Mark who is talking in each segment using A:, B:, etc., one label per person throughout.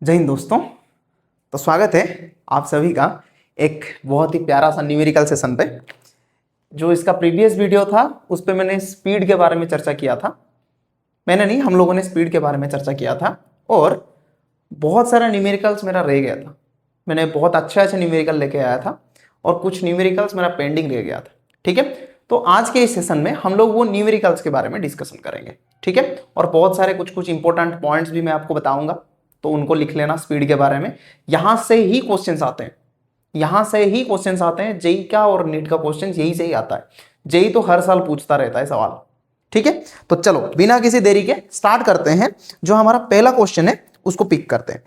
A: जय हिंद दोस्तों। तो स्वागत है आप सभी का एक बहुत ही प्यारा सा न्यूमेरिकल सेशन पे। जो इसका प्रीवियस वीडियो था उस पे मैंने स्पीड के बारे में चर्चा किया था। मैंने नहीं, हम लोगों ने स्पीड के बारे में चर्चा किया था और बहुत सारा न्यूमेरिकल्स मेरा रह गया था। मैंने बहुत अच्छे न्यूमेरिकल लेके आया था और कुछ न्यूमेरिकल्स मेरा पेंडिंग रह गया था। ठीक है, तो आज के इस सेशन में हम लोग वो न्यूमेरिकल्स के बारे में डिस्कशन करेंगे। ठीक है, और बहुत सारे कुछ इंपॉर्टेंट पॉइंट्स भी मैं आपको बताऊंगा, तो उनको लिख लेना स्पीड के बारे में। यहां से ही क्वेश्चंस आते हैं, यहां से ही क्वेश्चंस आते हैं। जेई का और नीट का क्वेश्चन यही से ही आता है। जेई तो हर साल पूछता रहता है सवाल। ठीक है, तो चलो बिना किसी देरी के स्टार्ट करते हैं। जो हमारा पहला क्वेश्चन है उसको पिक करते हैं।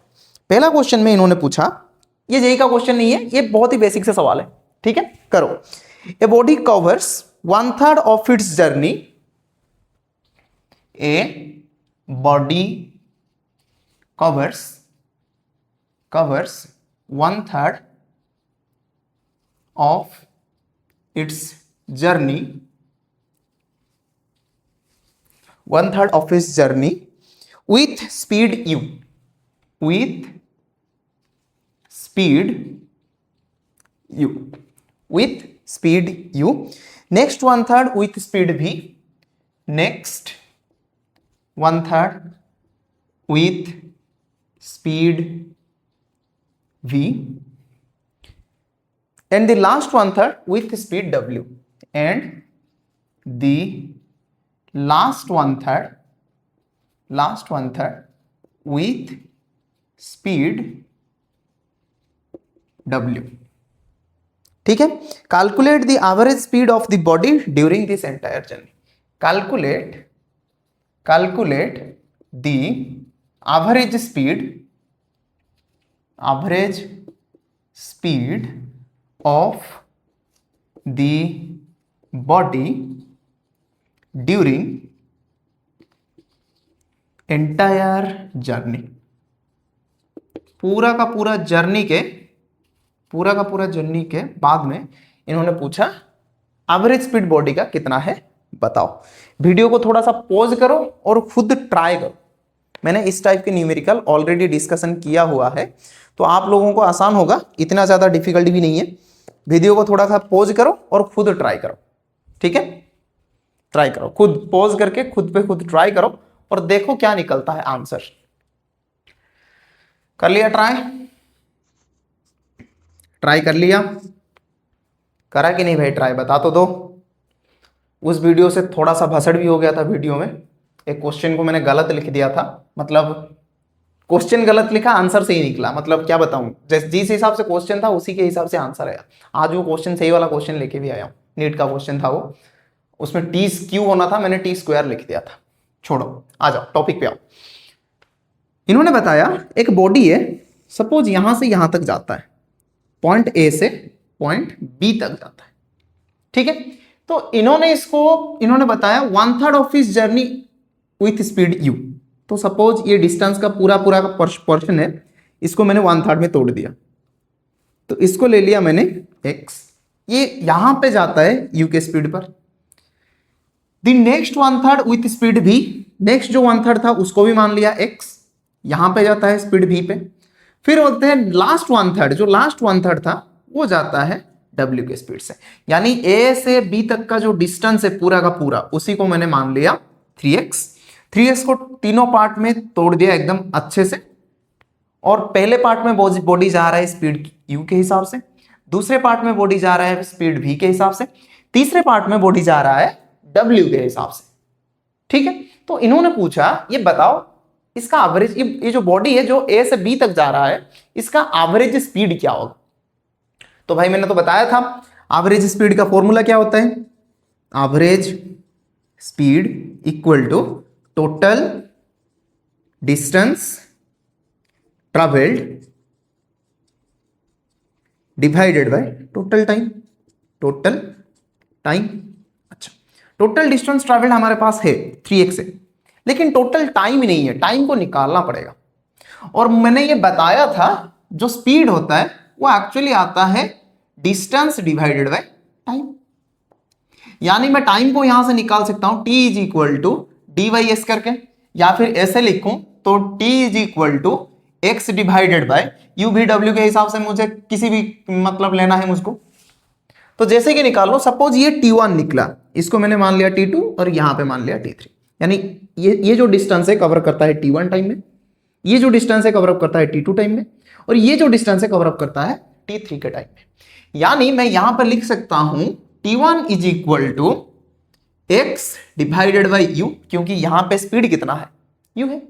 A: पहला क्वेश्चन में इन्होंने पूछा, ये जेई का क्वेश्चन नहीं है, ये बहुत ही बेसिक से सवाल है। ठीक है, करो। A body covers 1/3 of its journey, a body covers 1/3 of its journey, 1/3 of its journey with speed u, with speed u, with speed u. Next 1/3 with speed v, next 1/3 with speed v, and the last 1/3 with speed w, and the last 1/3 with speed w. ठीक है, calculate the average speed of the body during this entire journey. calculate the average speed of the body during entire journey. पूरा का पूरा journey के बाद में इन्होंने पूछा एवरेज स्पीड बॉडी का कितना है बताओ। वीडियो को थोड़ा सा पॉज करो और खुद ट्राई करो। मैंने इस टाइप के न्यूमेरिकल ऑलरेडी डिस्कशन किया हुआ है, तो आप लोगों को आसान होगा, इतना ज़्यादा डिफिकल्ट भी नहीं है। वीडियो को थोड़ा सा पॉज करो और खुद ट्राई करो। ठीक है, ट्राई करो, खुद पॉज करके खुद पे खुद ट्राई करो और देखो क्या निकलता है आंसर। कर लिया ट्राई कर लिया, करा कि नहीं भाई? ट्राई बता तो दो। उस वीडियो से थोड़ा सा भसड़ भी हो गया था। वीडियो में एक क्वेश्चन को मैंने गलत लिख दिया था, मतलब क्वेश्चन गलत लिखा, आंसर सही निकला। मतलब क्या बताऊं, जिस हिसाब से क्वेश्चन था उसी के हिसाब से आंसर आया। आज वो क्वेश्चन सही वाला क्वेश्चन लेके भी आया हूं। नीट का क्वेश्चन था वो, उसमें टी क्यू होना था, मैंने टी स्क्वायर लिख दिया था। छोड़ो, आ जाओ टॉपिक पे आओ। इन्होंने बताया एक बॉडी है, सपोज यहां से यहां तक जाता है, पॉइंट ए से पॉइंट बी तक जाता है। ठीक है, तो इन्होंने बताया 1/3 ऑफ इस जर्नी विथ स्पीड u। तो सपोज ये डिस्टेंस का पूरा का पोर्शन है, इसको मैंने 1/3 में तोड़ दिया, तो इसको ले लिया मैंने x, ये यहां पे जाता है u के स्पीड पर। The next 1/3 with speed v, next जो 1/3 था उसको भी मान लिया x, यहां पे जाता है स्पीड v पे। फिर बोलते हैं लास्ट 1/3, जो लास्ट 1/3 था वो जाता है w के स्पीड से। यानी a से b तक का जो डिस्टेंस है पूरा का पूरा, उसी को मैंने मान लिया 3x को तीनों पार्ट में तोड़ दिया एकदम अच्छे से। और पहले पार्ट में बॉडी जा रहा है स्पीड u के हिसाब से, दूसरे पार्ट में बॉडी जा रहा है स्पीड v के हिसाब से, तीसरे पार्ट में बॉडी जा रहा है w के हिसाब से। ठीक है, तो इन्होंने पूछा ये बताओ इसका एवरेज, ये जो बॉडी है जो a से b तक जा रहा है, इसका एवरेज स्पीड क्या होगा। तो भाई मैंने तो बताया था एवरेज स्पीड का फॉर्मूला क्या होता है। Average speed equal to total distance travelled divided by total time. अच्छा, टोटल डिस्टेंस ट्रेवल्ड हमारे पास है 3x है, लेकिन टोटल टाइम ही नहीं है, टाइम को निकालना पड़ेगा। और मैंने ये बताया था जो स्पीड होता है वो एक्चुअली आता है डिस्टेंस डिवाइडेड बाय टाइम। यानी मैं टाइम को यहां से निकाल सकता हूं, t is equal to dy s करके, या फिर ऐसे लिखूं तो t is equal to x divided by u v डब्ल्यू के हिसाब से मुझे किसी भी मतलब लेना है मुझको। तो जैसे कि निकाल लो, सपोज ये T1 निकला, इसको मैंने मान लिया T2 और यहां पे मान लिया T3, यानी ये जो डिस्टेंस है कवर करता है T1 टाइम में, ये जो डिस्टेंस है कवर अप करता है T2 टाइम में, और ये जो डिस्टेंस है कवर अप करता है T3 के टाइम में। यानी मैं यहां पर लिख सकता हूं T1 is equal to x divided by u, क्योंकि यहां पे स्पीड कितना है, u है,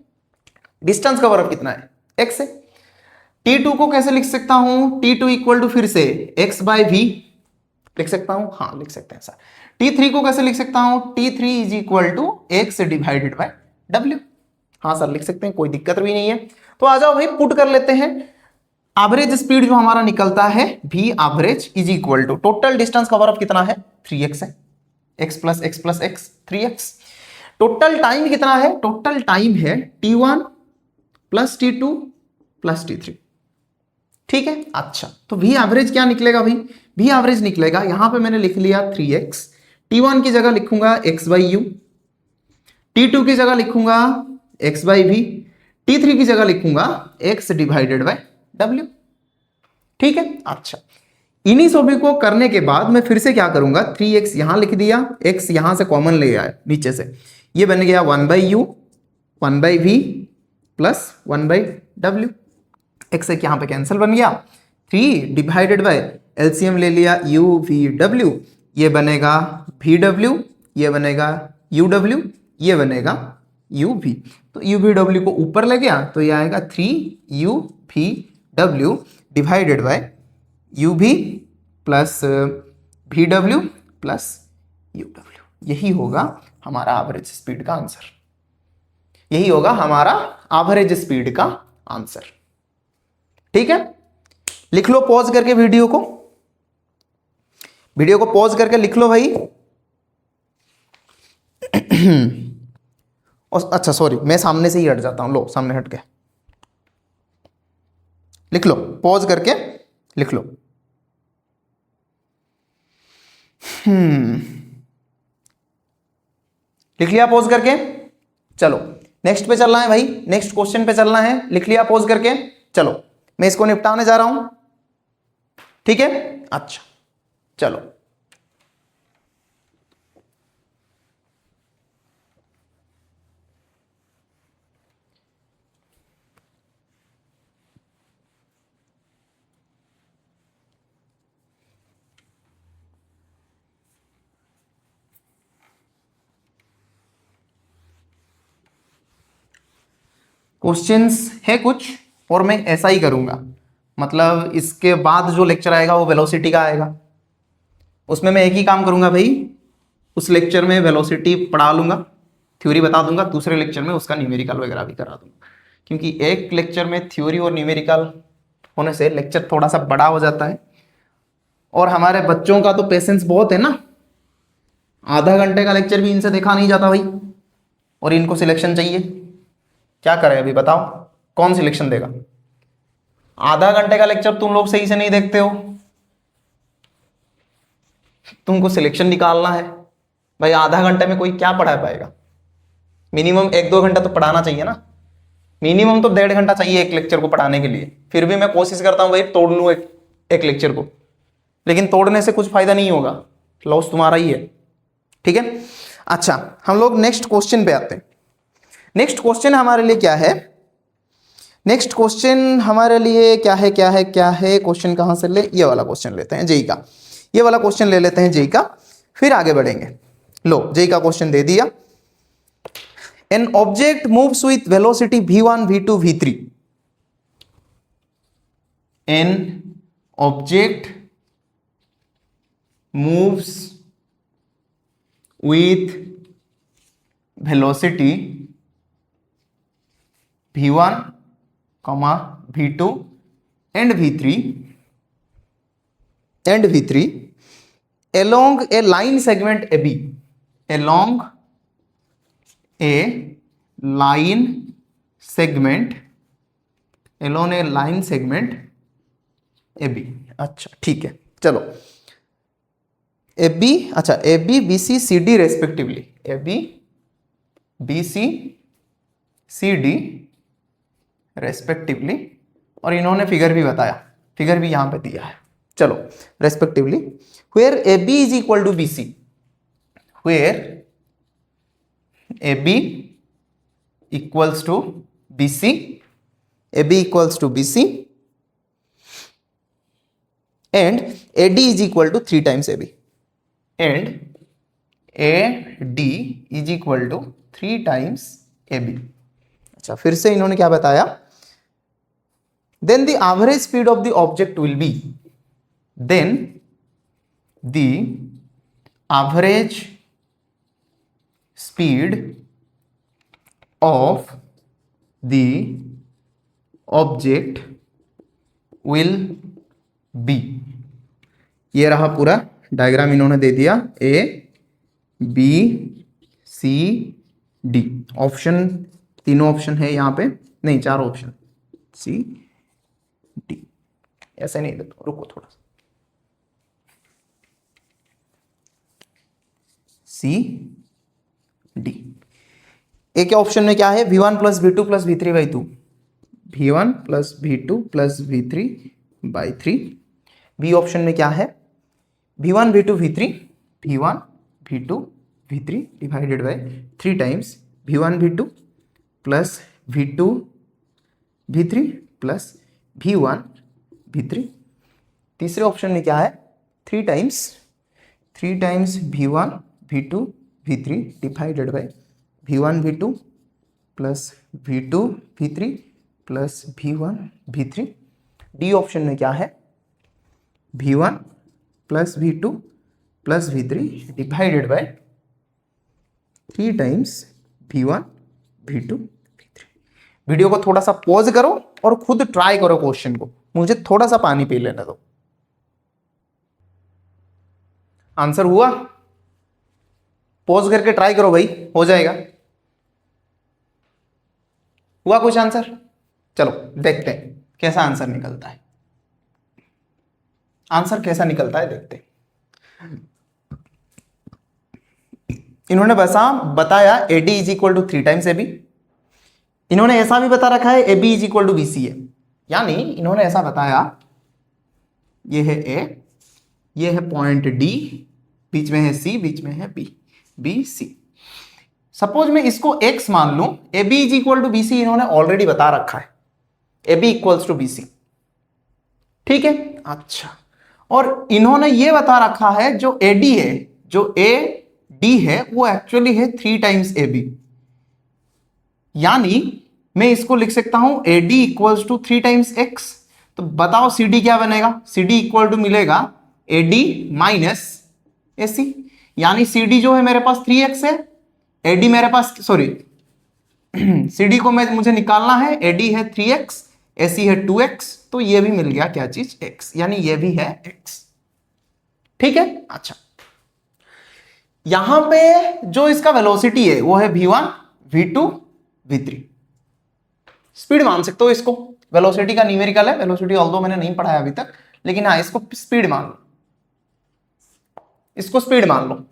A: डिस्टेंस कवर अप कितना है, x है। T2 को कैसे लिख सकता हूं, T2 इक्वल टू फिर से x बाय v लिख सकता हूं, हाँ लिख सकते हैं सर। T3 को कैसे लिख सकता हूं, T3 is equal to x divided by w, हाँ सर लिख सकते हैं, कोई दिक्कत भी नहीं है। तो आ जाओ भाई पुट कर लेते हैं। एवरेज स्पीड जो हमारा निकलता है v average is equal to total distance cover up कितना है, 3x है, x plus x 3x। Total time कितना है, टोटल टाइम है T1 plus T2 plus T3, ठीक है। अच्छा तो v एवरेज क्या निकलेगा भाई, v एवरेज निकलेगा, यहां पे मैंने लिख लिया 3x, T1 की जगह लिखूंगा x बाई यू, T2 की जगह लिखूंगा x बाई v, T3 की जगह लिखूंगा x डिवाइडेड बाय w, ठीक है। अच्छा इन्हीं सभी को करने के बाद मैं फिर से क्या करूंगा, 3x यहां लिख दिया, x यहां से कॉमन ले आया नीचे से, ये बन गया 1 by you 1 by v plus 1 by w, x एक यहां पे कैंसिल बन गया, 3 डिवाइडेड बाय एलसीएम ले लिया u v w, ये बनेगा v w, ये बनेगा u w, ये बनेगा u v, तो u v w को ऊपर ले गया तो ये आएगा 3 u v w divided by u v plus v w plus u w, यही होगा हमारा एवरेज स्पीड का आंसर, यही होगा हमारा एवरेज स्पीड का आंसर, ठीक है। लिख लो पॉज करके वीडियो को पॉज करके लिख लो भाई। और अच्छा सॉरी, मैं सामने से ही हट जाता हूं, लो सामने हट के लिख लो, पॉज करके लिख लो। लिख लिया पॉज करके, चलो नेक्स्ट पे चलना है भाई, नेक्स्ट क्वेश्चन पे चलना है। लिख लिया पॉज करके, चलो मैं इसको निपटाने जा रहा हूं, ठीक है। अच्छा चलो क्वेश्चंस है कुछ और मैं ऐसा ही करूंगा, मतलब इसके बाद जो लेक्चर आएगा वो वेलोसिटी का आएगा, उसमें मैं एक ही काम करूंगा भाई, उस लेक्चर में वेलोसिटी पढ़ा लूंगा, थ्योरी बता दूंगा, दूसरे लेक्चर में उसका न्यूमेरिकल वगैरह भी करा दूंगा, क्योंकि एक लेक्चर में थ्योरी और न्यूमेरिकल होने से लेक्चर थोड़ा सा बड़ा हो जाता है, और हमारे बच्चों का तो पेशेंस बहुत है ना, आधा घंटे का लेक्चर भी इनसे देखा नहीं जाता भाई, और इनको सिलेक्शन चाहिए, क्या करें अभी बताओ, कौन सिलेक्शन देगा? आधा घंटे का लेक्चर तुम लोग सही से नहीं देखते हो, तुमको सिलेक्शन निकालना है भाई, आधा घंटे में कोई क्या पढ़ा पाएगा? मिनिमम 1-2 घंटा तो पढ़ाना चाहिए ना, मिनिमम तो 1.5 घंटा चाहिए एक लेक्चर को पढ़ाने के लिए। फिर भी मैं कोशिश करता हूं भाई तोड़ लूं एक लेक्चर को, लेकिन तोड़ने से कुछ फायदा नहीं होगा, लॉस तुम्हारा ही है, ठीक है। अच्छा हम लोग नेक्स्ट क्वेश्चन पे आते हैं। नेक्स्ट क्वेश्चन हमारे लिए क्या है, नेक्स्ट क्वेश्चन हमारे लिए क्या है क्वेश्चन कहां से ले, ये वाला क्वेश्चन लेते हैं जेई का, ये वाला क्वेश्चन ले लेते हैं जेई का, फिर आगे बढ़ेंगे। लो जेई का क्वेश्चन दे दिया, an object moves with velocity v1 v2 v3, an object moves with velocity v1, v2 and v3 along a line segment AB, along a line segment AB। अच्छा ठीक है चलो, AB, अच्छा AB BC CD respectively, AB BC CD respectively, और इन्होंने figure भी बताया, figure भी यहां पे दिया है। चलो respectively, where A B is equal to B C, where A B equals to B C, A B equals to B C and A D is equal to 3 times A B, and A D is equal to 3 times A B. अच्छा, फिर से इन्होंने क्या बताया, then the average speed of the object will be, then the average speed of the object will be, ये रहा पूरा diagram इन्होंने दे दिया, A B C D, option तीनों ऑप्शन है यहाँ पे, नहीं 4 ऑप्शन, सी डी, ऐसे नहीं देता, रुको थोड़ा सा, सी डी। एक ऑप्शन में क्या है, V1 plus V2 plus V3 by 2, V1 plus V2 plus V3 by 3। B option में क्या है, V1 V2 V3, V1 V2 V3 divided by 3 times V1 V2 plus V2 V3 plus V1 V3। तीसरे option में क्या है, 3 times V1 V2 V3 divided by V1 V2 plus V2 V3 plus V1 V3। D option में क्या है, V1 plus V2 plus V3 divided by 3 times V1 V2 V3। Video को थोड़ा सा पॉज करो और खुद ट्राई करो क्वेश्चन को, मुझे थोड़ा सा पानी पी लेने दो। आंसर हुआ, पॉज करके ट्राई करो भाई, हो जाएगा। हुआ कुछ आंसर? चलो देखते हैं कैसा आंसर निकलता है, आंसर कैसा निकलता है देखते हैं। इन्होंने बताया A D is equal to 3 times A B, इन्होंने ऐसा भी बता रखा है A B is equal to B C है, यानी इन्होंने ऐसा बताया, ये है ए, ये है पॉइंट डी, बीच में है सी, बीच में है बी, बी सी। सपोज मैं इसको x मान लूं, A B is equal to B C इन्होंने ऑलरेडी बता रखा है, A B equals to B C, ठीक है। अच्छा, और इन्होंने ये बता रखा है जो ए डी है, जो ए डी है वो एक्चुअली है 3 टाइम्स ए बी, यानी मैं इसको लिख सकता हूं A D equals to 3 times x. तो बताओ सी डी क्या बनेगा, सी डी इक्वल टू मिलेगा ए डी माइनस ए सी, यानी सी डी जो है मेरे पास 3x है, ए डी मेरे पास, सॉरी सी डी को मुझे निकालना है, ए डी है 3x, ए सी है 2x, तो ये भी मिल गया क्या चीज, x, यानी ये भी है x, ठीक है। अच्छा, यहां पे जो इसका वेलोसिटी है वो है v1 v2 v3, स्पीड मान सकते हो इसको, वेलोसिटी का न्यूमेरिकल है, वेलोसिटी ऑल्दो मैंने नहीं पढ़ाया अभी तक, लेकिन हाँ इसको स्पीड मान लो, इसको स्पीड मान लो,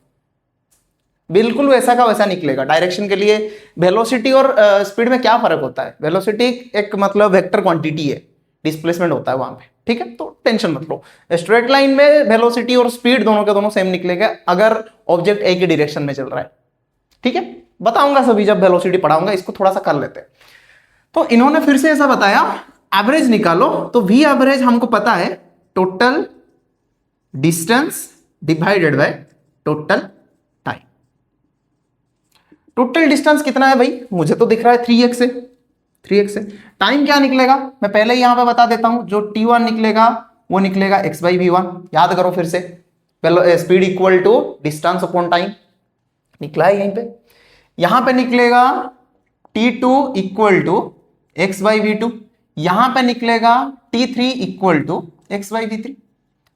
A: बिल्कुल वैसा का वैसा निकलेगा। डायरेक्शन के लिए वेलोसिटी और स्पीड में क्या फर्क होता है, वेलोसिटी एक मतलब वेक्टर क्वांटिटी है, डिस्प्लेसमेंट होता है वहां पे, ठीक है, तो टेंशन मत लो। स्ट्रेट लाइन में वेलोसिटी और स्पीड दोनों के दोनों सेम निकलेगा अगर ऑब्जेक्ट एक ही डायरेक्शन में चल रहा है, ठीक है। बताऊंगा सभी जब वेलोसिटी पढ़ाऊंगा, इसको थोड़ा सा कर लेते हैं। तो इन्होंने फिर से ऐसा बताया, एवरेज निकालो, तो वी एवरेज हमको पता है total distance divided by total time. Total distance कितना है भाई, मुझे तो दिख रहा है 3x है, 3x है। टाइम क्या निकलेगा, मैं पहले ही यहां पे बता देता हूं, जो t1 निकलेगा वो निकलेगा x बाई v1, याद करो फिर से, speed equal to distance upon time, निकला है यहीं पे। यहां पे निकलेगा t2 equal to x by v2, यहां पे निकलेगा t3 equal to x by v3।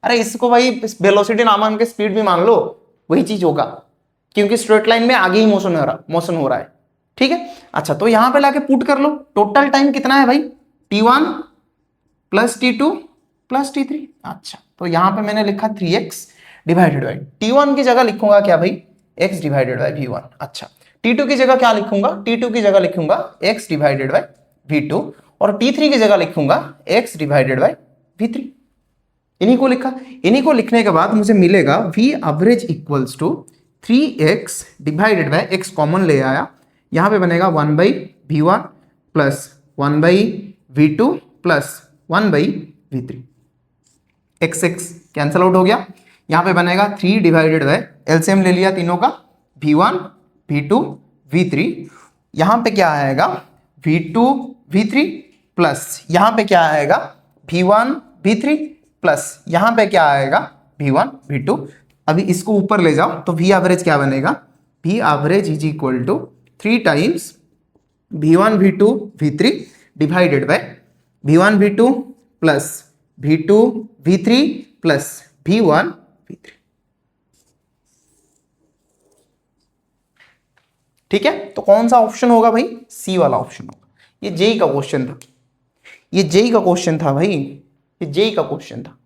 A: अरे इसको भाई वेलोसिटी ना मान के स्पीड भी मान लो, वही चीज होगा, क्योंकि स्ट्रेट लाइन में आगे ही मोशन हो रहा है, ठीक है। अच्छा, तो यहां पे लाके पुट कर लो, टोटल टाइम कितना है भाई, t1 plus t2 plus t3। अच्छा, तो यहां पे मैंने लिखा 3x डिवाइडेड बाई, t1 की जगह लिखूंगा क्या भाई, x डिवाइडेड बाई v1। अच्छा, t2 की जगह क्या लिखूंगा, t2 की जगह लिखूंगा x डिवाइडेड बाई v2, और T3 की जगह लिखूंगा x डिवाइडेड बाय V3। इन्हीं को लिखा, इन्हीं को लिखने के बाद मुझे मिलेगा V average equals to 3x divided by x common ले आया, यहां पे बनेगा 1 by V1 plus 1 by V2 plus 1 by V3। x x cancel out हो गया, यहां पे बनेगा 3 डिवाइडेड बाय एलसीएम ले लिया तीनों का, V1 V2 V3। यहां पे क्या आएगा V2 V3 प्लस यहां पे क्या आएगा V1 V3 प्लस यहां पे क्या आएगा V1 V2। अभी इसको ऊपर ले जाओ तो V एवरेज क्या बनेगा, V average is equal to 3 times V1 V2 V3 divided by V1 V2 plus V2 V3 plus V1 V3। ठीक है, तो कौन सा ऑप्शन होगा भाई, सी वाला ऑप्शन होगा। ये जेई का क्वेश्चन था, ये जेई का क्वेश्चन था भाई, ये जेई का क्वेश्चन था।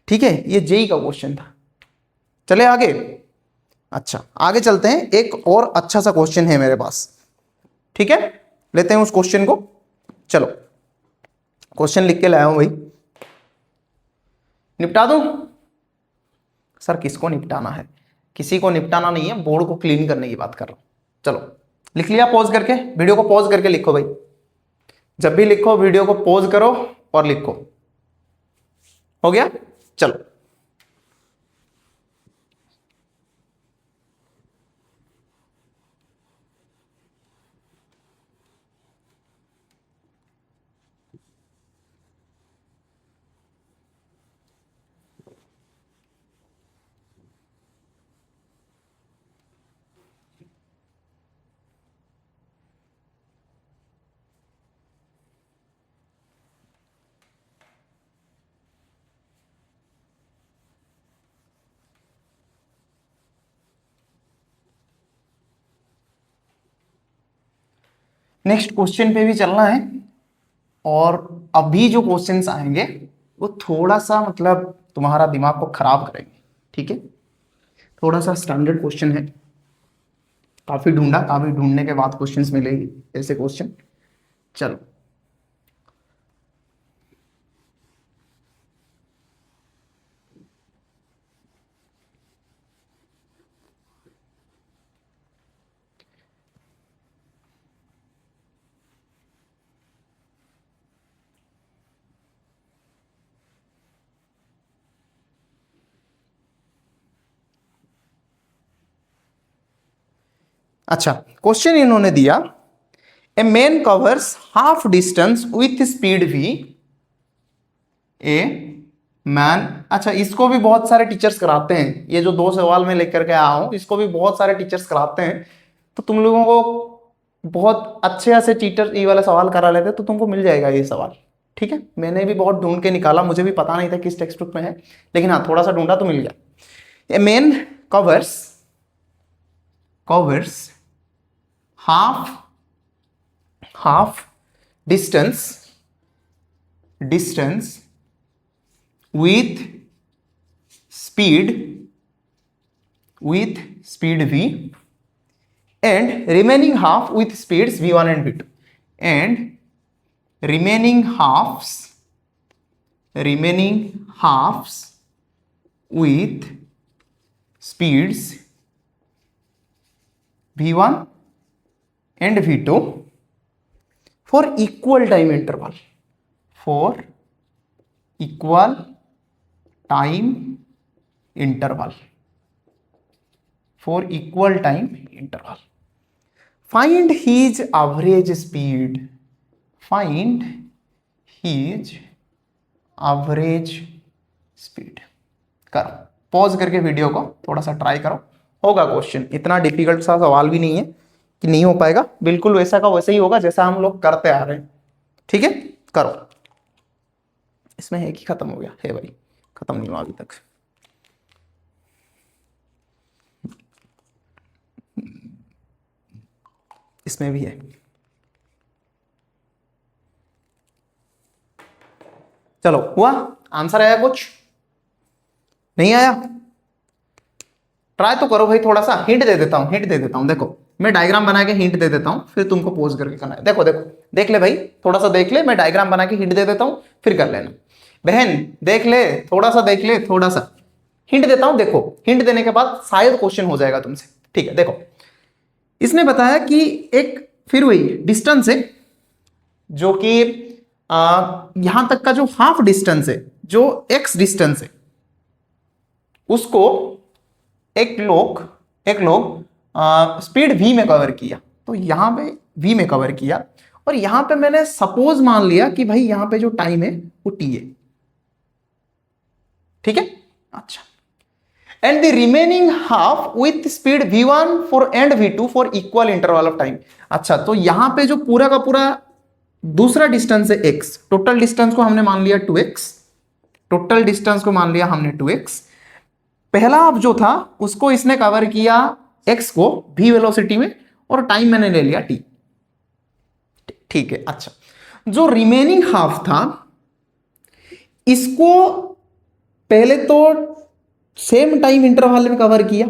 A: ठीक है, ये जेई का क्वेश्चन था। चले आगे, अच्छा आगे चलते हैं, एक और अच्छा सा क्वेश्चन है मेरे पास। ठीक है, लेते हैं उस क्वेश्चन को। चलो क्वेश्चन लिख के लाया हूं भाई, निपटा दूं? सर किसको निपटाना है, किसी को निपटाना नहीं है, बोर्ड को क्लीन करने की बात कर रहा हूं। चलो लिख लिया, पॉज करके वीडियो को पॉज करके लिखो भाई, जब भी लिखो वीडियो को पॉज करो और लिखो। हो गया, चलो नेक्स्ट क्वेश्चन पे भी चलना है, और अभी जो क्वेश्चंस आएंगे वो थोड़ा सा मतलब तुम्हारा दिमाग को खराब करेंगे। ठीक है, थोड़ा सा स्टैंडर्ड क्वेश्चन है, काफी ढूंढा, काफी ढूंढने के बाद क्वेश्चंस मिलेगी ऐसे क्वेश्चन। चलो अच्छा, क्वेश्चन इन्होंने दिया, a man covers half distance with speed v, a man. अच्छा, इसको भी बहुत सारे टीचर्स कराते हैं, ये जो दो सवाल मैं लेकर के आया हूं इसको भी बहुत सारे टीचर्स कराते हैं, तो तुम लोगों को बहुत अच्छे से टीचर ये वाला सवाल करा लेते तो तुमको मिल जाएगा ये सवाल। ठीक है, मैंने भी बहुत ढूंढ के निकाला, मुझे भी पता नहीं था किस टेक्स्ट बुक में है, लेकिन हाँ थोड़ा सा ढूंढा तो मिल गया। ए man covers covers half distance with speed v, and remaining half with speeds v1 and v2, and remaining halves with speeds v1 and v2 for equal time interval, for equal time interval, for equal time interval. Find his average speed, find his average speed। करो pause करके video को थोड़ा सा try करो, होगा question, इतना difficult सा सवाल भी नहीं है कि नहीं हो पाएगा, बिल्कुल वैसा का वैसा ही होगा जैसा हम लोग करते आ रहे हैं। ठीक है, करो। इसमें है कि खत्म हो गया है भाई, खत्म नहीं हुआ अभी तक। इसमें भी है, चलो हुआ, आंसर आया, कुछ नहीं आया? ट्राई तो करो भाई, थोड़ा सा हिंट दे देता हूं, हिंट दे देता हूं, देखो मैं डायग्राम बना के हिंट दे देता हूं, फिर तुमको पोज करके करना है। देखो देखो देख ले भाई, थोड़ा सा देख ले, मैं डायग्राम बना के हिंट दे देता हूं, फिर कर लेना। बहन देख ले, थोड़ा सा देख ले, थोड़ा सा हिंट देता हूं। देखो हिंट देने के बाद शायद क्वेश्चन हो जाएगा तुमसे। ठीक है, देखो इसने बताया कि एक फिर वही डिस्टेंस है जो कि यहां तक का जो हाफ डिस्टेंस है, जो एक्स डिस्टेंस है, उसको एक लोग स्पीड v में कवर किया। तो यहां पे v में कवर किया, और यहां पे मैंने सपोज मान लिया कि भाई यहां पे जो टाइम है वो t है। ठीक है, अच्छा, and the remaining half with speed v1 for and v2 for equal interval of time. अच्छा, तो यहां पे जो पूरा का पूरा दूसरा डिस्टेंस है x, टोटल डिस्टेंस को हमने मान लिया 2x, टोटल डिस्टेंस को मान लिया हमने 2x। पहला हाफ जो था उसको इसने कवर किया x को v वेलोसिटी में, और टाइम मैंने ले लिया t। ठीक है, अच्छा, जो रिमेनिंग हाफ था इसको पहले तो सेम टाइम इंटरवल में कवर किया,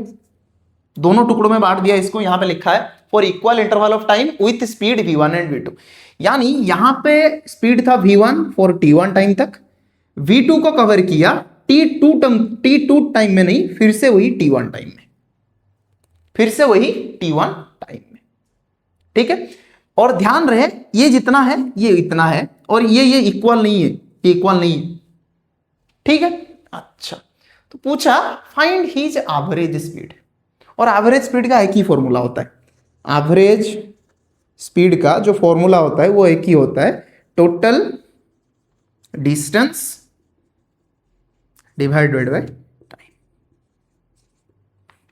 A: दोनों टुकड़ों में बांट दिया इसको। यहां पे लिखा है for equal interval of time with speed v1 and v2, यानी यहां पे स्पीड था v1 फॉर t1 टाइम तक, v2 को कवर किया t2 टाइम में नहीं, फिर से वही t1 टाइम में, फिर से वही t1 टाइम में। ठीक है, और ध्यान रहे ये जितना है ये इतना है, और ये इक्वल नहीं है, इक्वल नहीं है। ठीक है, अच्छा, तो पूछा फाइंड हीज एवरेज स्पीड, और एवरेज स्पीड का एक ही फॉर्मूला होता है। एवरेज स्पीड का जो फॉर्मूला होता है वो एक ही होता है, total distance divided by time.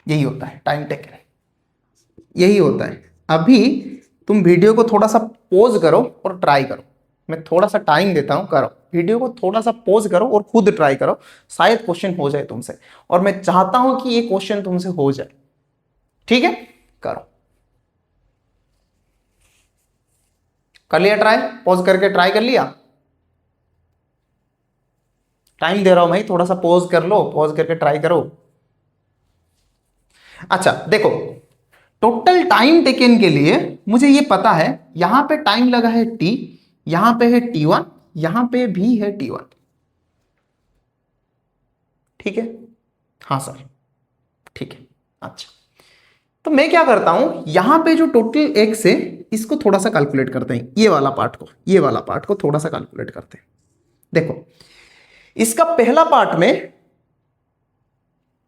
A: यही होता है टाइम टेकन, यही होता है। अभी तुम वीडियो को थोड़ा सा पॉज करो और ट्राई करो, मैं थोड़ा सा टाइम देता हूं, करो वीडियो को थोड़ा सा पॉज करो और खुद ट्राई करो, शायद क्वेश्चन हो जाए तुमसे, और मैं चाहता हूं कि ये क्वेश्चन तुमसे हो जाए। ठीक है, करो, कर लिया ट्राई, पॉज करके ट्राई कर लिया। टाइम दे रहा हूं भाई, थोड़ा सा पॉज कर लो, पॉज करके ट्राई करो। अच्छा देखो, टोटल टाइम टेकन के लिए मुझे ये पता है, यहां पे टाइम लगा है t, यहां पे है t1, यहां पे भी है t1। ठीक है, हाँ सर, ठीक है, अच्छा, तो मैं क्या करता हूं, यहां पे जो टोटल x है इसको थोड़ा सा कैलकुलेट करते हैं, ये वाला पार्ट को थोड़ा सा कैलकुलेट करते हैं। देखो इसका पहला पार्ट में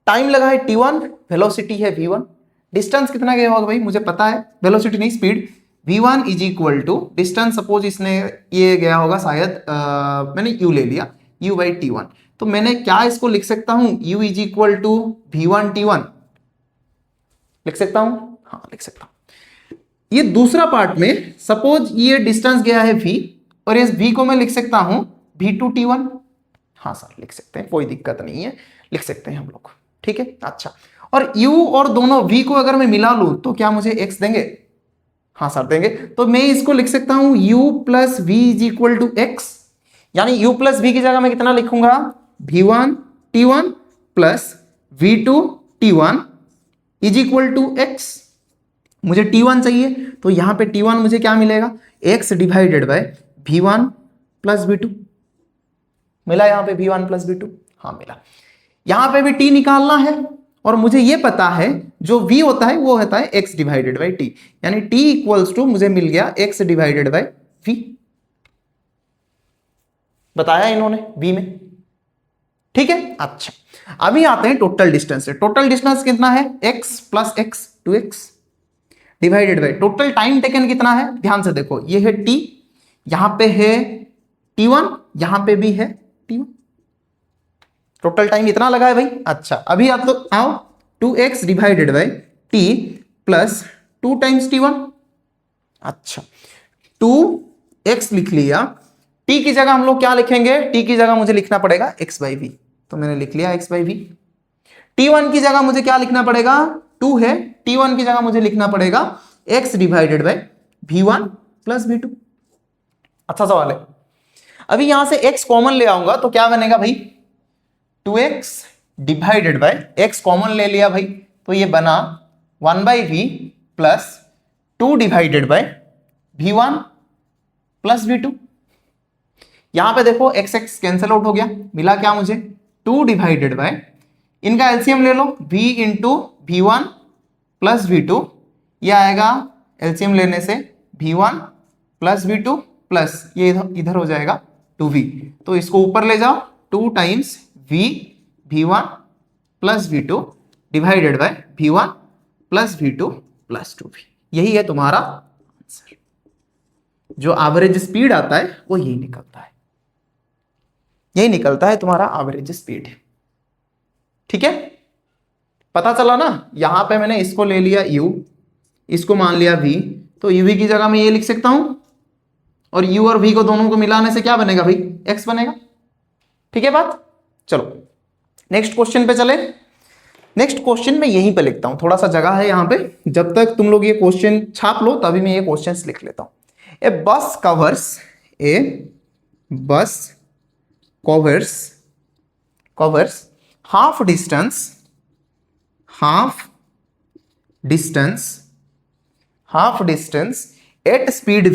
A: टाइम लगा है t1, वेलोसिटी है v1, डिस्टेंस कितना गया होगा भाई मुझे पता है, वेलोसिटी नहीं speed, v1 is equal to distance, suppose इसने ये गया होगा शायद, मैंने u ले लिया, u बाई t1, तो मैंने क्या इसको लिख सकता हूं, u is equal to v1 t1 लिख सकता हूं, हाँ लिख सकता हूं। ये दूसरा पार्ट में सपोज ये डिस्टेंस गया है v, और इस v को मैं लिख सकता हूं v2 t1, हाँ सर लिख सकते हैं, कोई दिक्कत नहीं है, लिख सकते हैं हम लोग। ठीक है, अच्छा, और u और दोनों v को अगर मैं मिला लूं तो क्या मुझे x देंगे, हाँ सर देंगे, तो मैं इसको लिख सकता हूं u plus v is equal to x, यानी u प्लस v की जगह मैं कितना लिखूंगा, v1 t1 plus v2 t1 is equal to x। मुझे t1 चाहिए, तो यहां पे t1 मुझे क्या मिलेगा, x divided by v1 plus v2, मिला यहां पे v1 प्लस v2, हाँ मिला। यहां पे भी t निकालना है, और मुझे ये पता है जो v होता है वो होता है x डिवाइडेड बाई t, यानी t इक्वल्स टू मुझे मिल गया x डिवाइडेड बाई v, बताया इन्होंने v में। ठीक है, अच्छा, अभी आते हैं टोटल डिस्टेंस से। टोटल डिस्टेंस कितना है, x plus x 2x divided by total time taken कितना है, ध्यान से देखो, ये है t, यहां पे है t1, यहां पे भी है t1, टोटल टाइम इतना लगा है भाई। अच्छा, अभी आप लोग आओ, 2x divided by t plus 2 times t1, अच्छा 2x लिख लिया, t की जगह हम लोग क्या लिखेंगे, t की जगह मुझे लिखना पड़ेगा x बाई वी, तो मैंने लिख लिया x बाई वी। t1 की जगह मुझे क्या लिखना पड़ेगा, 2 है, t1 की जगह मुझे लिखना पड़ेगा x divided by v1 plus v2। अच्छा सवाल है, अभी यहां से x कॉमन ले आऊंगा तो क्या बनेगा भाई, 2x divided by x common ले लिया भाई, तो ये बना 1 by v plus 2 divided by V1 plus V2। यहां पे देखो x x कैंसिल आउट हो गया, मिला क्या मुझे 2 डिवाइडेड बाय, इनका एलसीएम ले लो V into V1 plus V2, ये आएगा एलसीएम लेने से V1 प्लस V2 प्लस ये इधर हो जाएगा 2V, तो इसको ऊपर ले जाओ 2 times V1 plus V2 divided by V1 plus V2 plus 2V। यही है तुम्हारा आंसर। जो एवरेज स्पीड आता है वो यही निकलता है, यही निकलता है तुम्हारा एवरेज स्पीड। ठीक है, पता चला ना। यहां पे मैंने इसको ले लिया u, इसको मान लिया v, तो uv की जगह मैं ये लिख सकता हूं, और u और v को दोनों को मिलाने से क्या बनेगा भाई, x बनेगा। ठीक है बात। चलो नेक्स्ट क्वेश्चन पे चले। नेक्स्ट क्वेश्चन मैं यहीं पे लिखता हूं, थोड़ा सा जगह है यहां पे, जब तक तुम लोग ये क्वेश्चन छाप लो तभी मैं ये क्वेश्चंस लिख लेता हूं। ए बस covers half distance at speed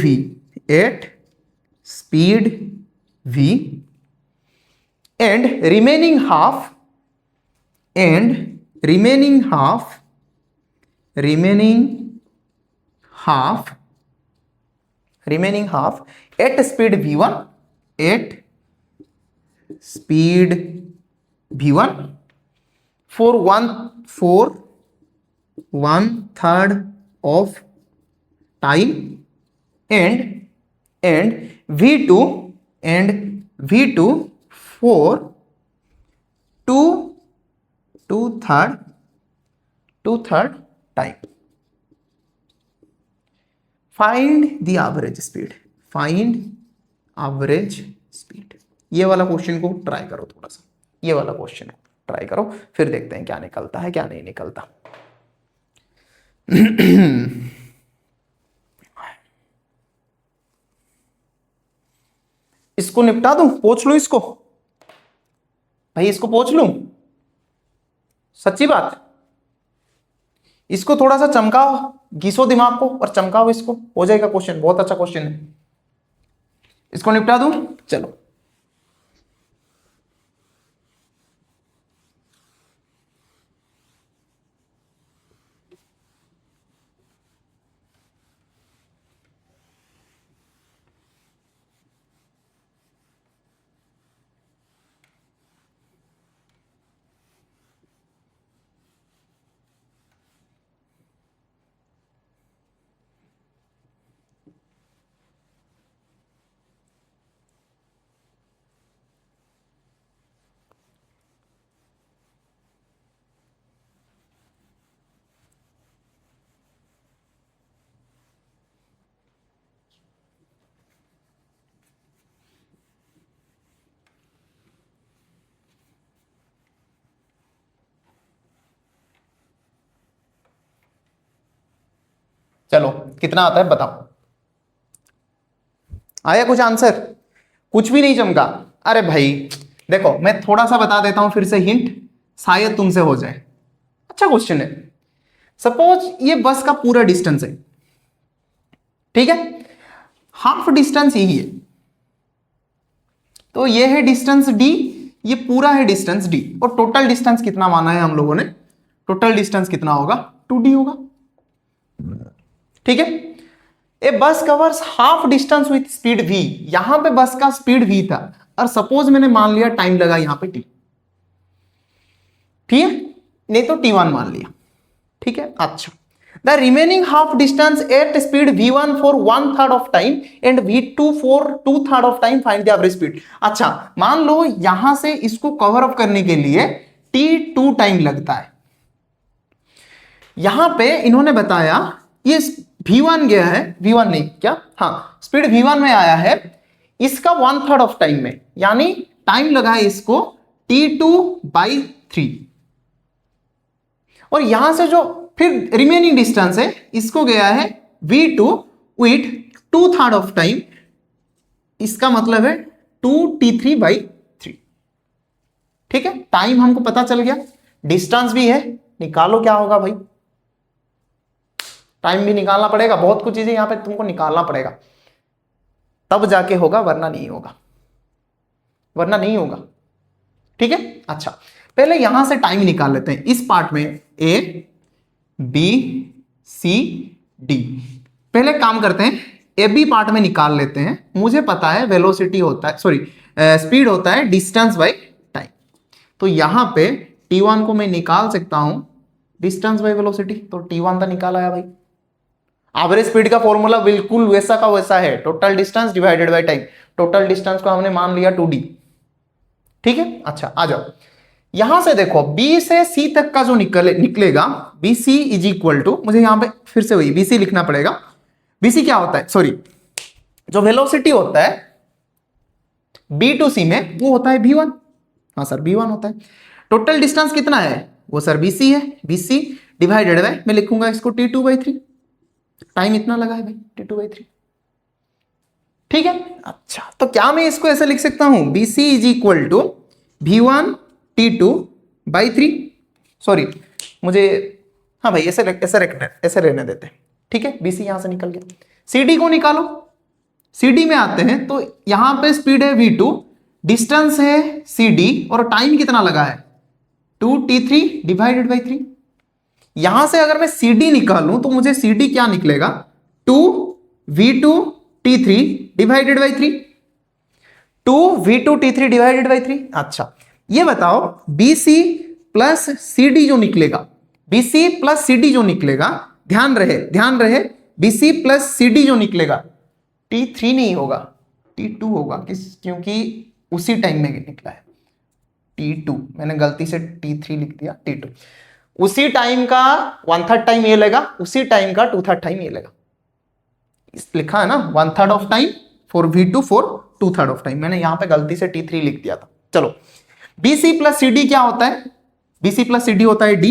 A: v and remaining half at speed v1 for one third of time and v2 for two third time। Find the average speed. ये वाला क्वेश्चन को ट्राई करो, थोड़ा सा ये वाला क्वेश्चन को ट्राई करो, फिर देखते हैं क्या निकलता है क्या नहीं निकलता। इसको निपटा दूं, पोंछ लूं इसको भाई, इसको पोंछ लूं, सच्ची बात। इसको थोड़ा सा चमकाओ, घिसो दिमाग को और चमकाओ इसको, हो जाएगा क्वेश्चन। बहुत अच्छा क्वेश्चन है, इसको निपटा दूं। चलो चलो कितना आता है बताओ। आया कुछ आंसर? कुछ भी नहीं चमका? अरे भाई देखो मैं थोड़ा सा बता देता हूं फिर से हिंट, शायद तुमसे हो जाए। अच्छा क्वेश्चन है। सपोज ये बस का पूरा डिस्टेंस है, ठीक है, हाफ डिस्टेंस यही है, तो ये है डिस्टेंस d, ये पूरा है डिस्टेंस d, और टोटल डिस्टेंस कितना माना है हम लोगों ने, टोटल डिस्टेंस कितना होगा 2d होगा। ठीक है, ए बस covers half distance with speed v, यहां पे बस का स्पीड v था, और सपोज मैंने मान लिया टाइम लगा यहां पे t, ठीक है, नहीं तो t1 मान लिया। ठीक है, अच्छा the remaining half distance at speed v1 for 1/3 of time and v2 for 2/3 of time, find the average speed. अच्छा मान लो यहां से इसको कवर अप करने के लिए t2 टाइम लगता है, यहां पे इन्होंने बताया ये v1 गया है, v1 नहीं क्या, हाँ स्पीड v1 में आया है, इसका 1/3 ऑफ टाइम में, यानी टाइम लगा है इसको t2/3, और यहां से जो फिर रिमेनिंग डिस्टेंस है इसको गया है v2 विथ 2/3 ऑफ टाइम, इसका मतलब है 2t3/3। ठीक है, टाइम हमको पता चल गया, डिस्टेंस भी है, निकालो क्या होगा भाई। टाइम भी निकालना पड़ेगा, बहुत कुछ चीजें यहाँ पे तुमको निकालना पड़ेगा, तब जाके होगा, वरना नहीं होगा, वरना नहीं होगा। ठीक है, अच्छा पहले यहां से टाइम निकाल लेते हैं इस पार्ट में, ए बी सी डी। पहले काम करते हैं, ए बी पार्ट में निकाल लेते हैं। मुझे पता है वेलोसिटी होता है, सॉरी स्पीड होता है डिस्टेंस बाई टाइम, तो यहां पे T1 को मैं निकाल सकता हूं डिस्टेंस बाई वेलोसिटी, तो T1 तो निकाल आया भाई। एवरेज स्पीड का फॉर्मूला बिल्कुल वैसा का वैसा है, total distance divided by time. Total distance को हमने मान लिया 2D। ठीक है, अच्छा आ जाओ, यहां से देखो B से C तक का जो निकलेगा, BC इज इक्वल टू, मुझे यहां पे फिर से वही BC लिखना पड़ेगा। BC क्या होता है, सॉरी जो वेलोसिटी होता है B टू C में वो होता है V1। हाँ सर V1 होता है। टोटल डिस्टेंस कितना है वो सर BC है, BC डिवाइडेड बाय, मैं लिखूंगा इसको T2/3, टाइम इतना लगा है भाई T2/3। ठीक है, अच्छा तो क्या मैं इसको ऐसे लिख सकता हूं, BC is equal to V1 T2/3, sorry मुझे, हाँ भाई ऐसे रहने देते हैं। ठीक है, BC यहां से निकल गया। CD को निकालो, CD में आते हैं तो यहां पे स्पीड है V2, डिस्टेंस है CD, और टाइम कितना लगा है 2T3 डिवाइडेड बाई 3। यहां से अगर मैं CD निकालूं तो मुझे CD क्या निकलेगा, 2V2T3 divided by 3, 2V2T3 divided by 3। अच्छा ये बताओ BC प्लस CD जो निकलेगा, BC प्लस CD जो निकलेगा, ध्यान रहे BC प्लस CD जो निकलेगा T3 नहीं होगा, T2 होगा, क्योंकि उसी टाइम में निकला है T2, मैंने गलती से T3 लिख दिया, T2 उसी टाइम का 1/3 टाइम ये लेगा, उसी टाइम का 2/3 टाइम ये लेगा, लिखा है ना 1/3 of time for V2 for 2/3 of time, मैंने यहां पे गलती से T3 लिख दिया था। चलो BC प्लस CD क्या होता है, BC प्लस CD होता है D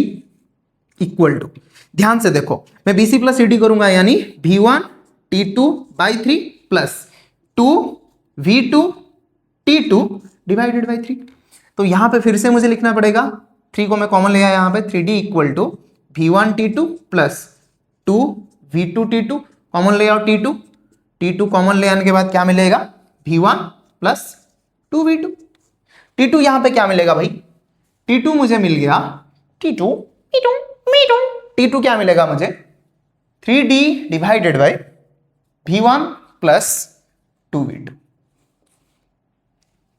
A: इक्वल टू, ध्यान से देखो मैं BC प्लस CD करूंगा यानी V1 T2/3 plus 2V2 T2 divided by 3। तो यहां पे फिर से मुझे लिखना पड़ेगा, 3 को मैं कॉमन ले आया यहां पे, 3D equal to V1 T2 plus 2V2 T2, common ले आओ T2 कॉमन ले आने के बाद क्या मिलेगा, V1 प्लस 2V2। T2 यहां पे क्या मिलेगा भाई, T2 मुझे मिल गया, T2 क्या मिलेगा मुझे, 3D divided by V1 plus 2V2।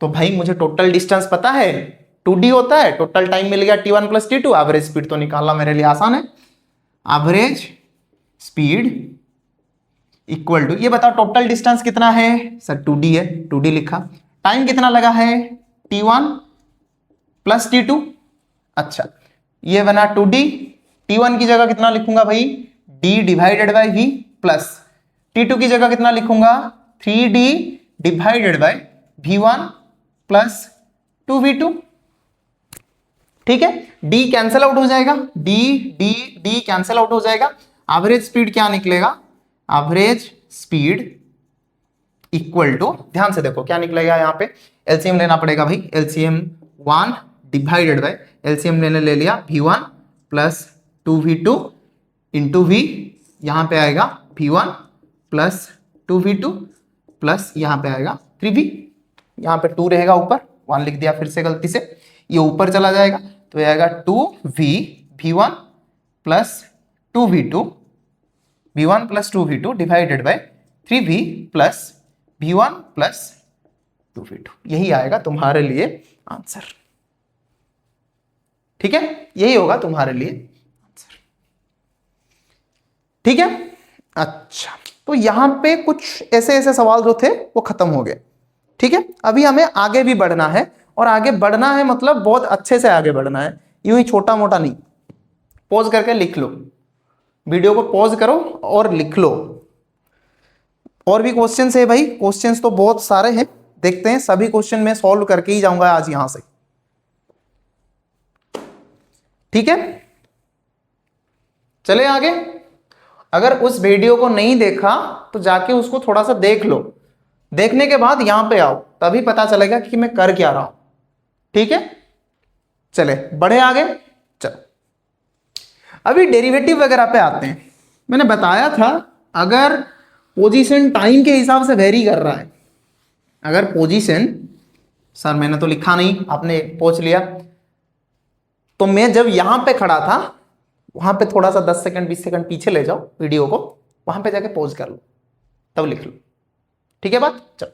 A: तो भाई मुझे टोटल डिस्टेंस पता है 2D होता है, टोटल टाइम मिल गया T1 plus T2, average speed तो निकालना मेरे लिए आसान है, एवरेज स्पीड इक्वल टू, ये बताओ टोटल डिस्टेंस कितना है सर 2D है, 2D लिखा, टाइम कितना लगा है T1 प्लस T2। अच्छा ये बना 2D, T1 की जगह कितना लिखूंगा भाई D divided by V plus T2 की जगह कितना लिखूंगा 3D divided by V1 plus 2V2। ठीक है, D कैंसिल आउट हो जाएगा, D कैंसिल आउट हो जाएगा, एवरेज स्पीड क्या निकलेगा, एवरेज स्पीड इक्वल टू, ध्यान से देखो क्या निकलेगा, यहां पे एलसीएम लेना पड़ेगा भाई, एलसीएम 1 डिवाइडेड बाय, एलसीएम ले लिया V1 plus 2V2 into V, यहां पे आएगा V1 प्लस 2V2 प्लस यहां पे आएगा 3V, यहां पे 2 रहेगा ऊपर, 1 लिख दिया फिर से गलती से, ये ऊपर चला जाएगा तो ये आएगा 2V V1 plus 2V2, V1 plus 2V2 divided by 3V plus V1 plus 2V2, यही आएगा तुम्हारे लिए आंसर। ठीक है, यही होगा तुम्हारे लिए आंसर। ठीक है, अच्छा तो यहां पे कुछ ऐसे सवाल जो थे वो खत्म हो गए। ठीक है, अभी हमें आगे भी बढ़ना है, और आगे बढ़ना है मतलब बहुत अच्छे से आगे बढ़ना है, यूं ही छोटा मोटा नहीं। पॉज करके लिख लो, वीडियो को पॉज करो और लिख लो। और भी क्वेश्चंस है भाई, क्वेश्चंस तो बहुत सारे हैं, देखते हैं सभी क्वेश्चन मैं सॉल्व करके ही जाऊंगा आज यहां से। ठीक है, चले आगे। अगर उस वीडियो को नहीं देखा तो जाके उसको थोड़ा सा देख लो, देखने के बाद यहां पे आओ, तभी पता चलेगा कि मैं कर क्या रहा हूं। ठीक है, चले बढ़े आगे। चलो अभी डेरिवेटिव वगैरह पे आते हैं। मैंने बताया था अगर पोजीशन टाइम के हिसाब से वेरी कर रहा है, अगर पोजीशन, सर मैंने तो लिखा नहीं, आपने पूछ लिया, तो मैं जब यहां पे खड़ा था वहां पे थोड़ा सा 10 सेकंड 20 सेकंड पीछे ले जाओ वीडियो को, वहां पे जाके पॉज कर लो, तब लिख लो। ठीक है बात? चलो,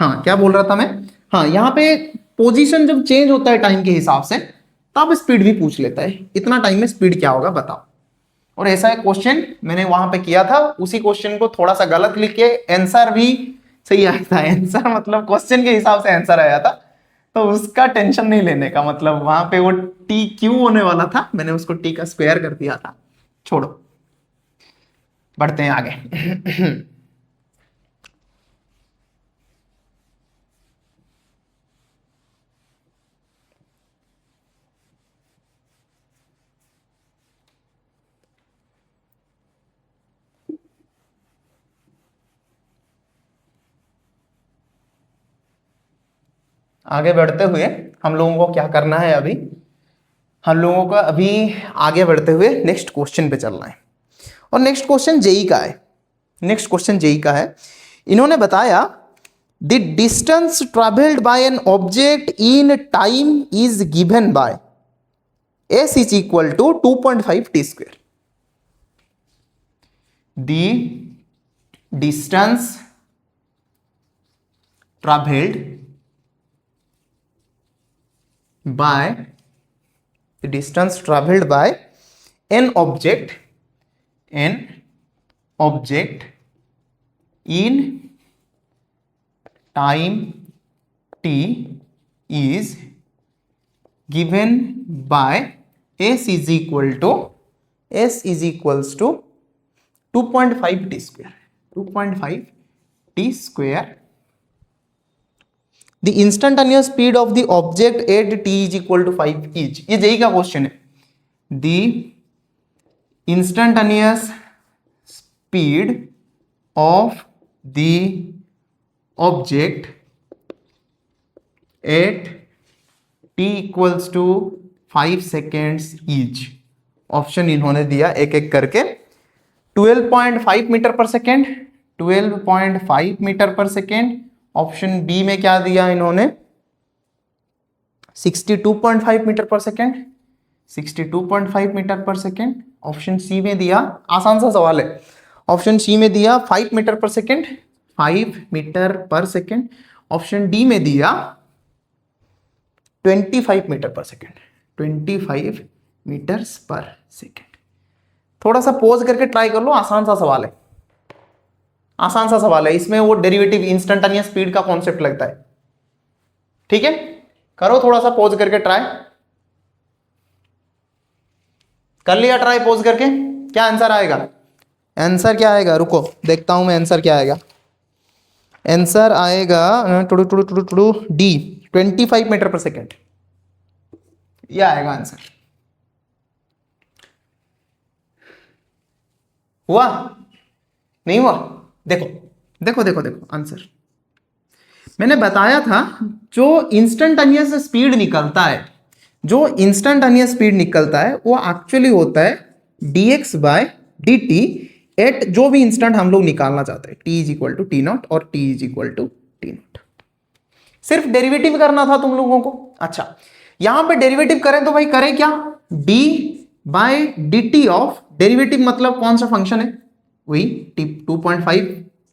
A: हाँ क्या बोल रहा था मैं, हाँ यहां पे पोजीशन जब चेंज होता है टाइम के हिसाब से तब स्पीड भी पूछ लेता है, इतना टाइम में स्पीड क्या होगा बताओ। और ऐसा एक क्वेश्चन मैंने वहां पे किया था, उसी क्वेश्चन को थोड़ा सा गलत लिख के आंसर भी सही आया था, आंसर मतलब क्वेश्चन के हिसाब से आंसर आया था, तो उसका टेंशन नहीं लेने का, मतलब वहां पे वो टी क्यू होने वाला था, मैंने उसको टी का स्क्वायर कर दिया था। छोड़ो, बढ़ते हैं आगे। आगे बढ़ते हुए हम लोगों को क्या करना है, अभी हम लोगों का अभी आगे बढ़ते हुए नेक्स्ट क्वेश्चन पे चलना है, और नेक्स्ट क्वेश्चन जेई का है, नेक्स्ट क्वेश्चन जेई का है। इन्होंने बताया the distance travelled by an object in time is given by s is equal to 2.5 t square. The distance travelled by the distance traveled by an object in time t is given by s is equals to 2.5 t square, 2.5 t square. The instantaneous speed of the object at t is equal to 5 is, ये JEE का question है। The instantaneous speed of the object at t equals to 5 seconds is, option इन्होंने दिया एक एक करके, 12.5 metre पर second, 12.5 metre पर सेकेंड, ऑप्शन बी में क्या दिया इन्होंने 62.5 मीटर पर सेकेंड, 62.5 मीटर पर सेकेंड, ऑप्शन सी में दिया, आसान सा सवाल है, ऑप्शन सी में दिया 5 मीटर पर सेकेंड, 5 मीटर पर सेकेंड, ऑप्शन डी में दिया 25 मीटर पर सेकेंड, 25 मीटर्स पर सेकेंड। थोड़ा सा पॉज करके ट्राई कर लो, आसान सा सवाल है, आसान सा सवाल है, इसमें वो डेरिवेटिव इंस्टेंटेनियस स्पीड का कॉन्सेप्ट लगता है। ठीक है, करो थोड़ा सा पॉज करके ट्राई, कर लिया ट्राई पॉज करके, क्या आंसर आएगा, आंसर क्या आएगा, रुको देखता हूं मैं आंसर क्या आएगा, आंसर आएगा टू डी 25 मीटर पर सेकेंड, ये आएगा आंसर। हुआ नहीं हुआ, देखो देखो देखो देखो आंसर, मैंने बताया था जो इंस्टेंटेनियस स्पीड निकलता है, जो इंस्टेंटेनियस स्पीड निकलता है वो एक्चुअली होता है dx बाय dt एट जो भी इंस्टेंट हम लोग निकालना चाहते हैं, t is equal to t not और t is equal to t not. सिर्फ डेरिवेटिव करना था तुम लोगों को। अच्छा, यहां पे डेरिवेटिव करें तो भाई करें क्या, d by dt of, derivative मतलब कौन सा फंक्शन है, वही 2.5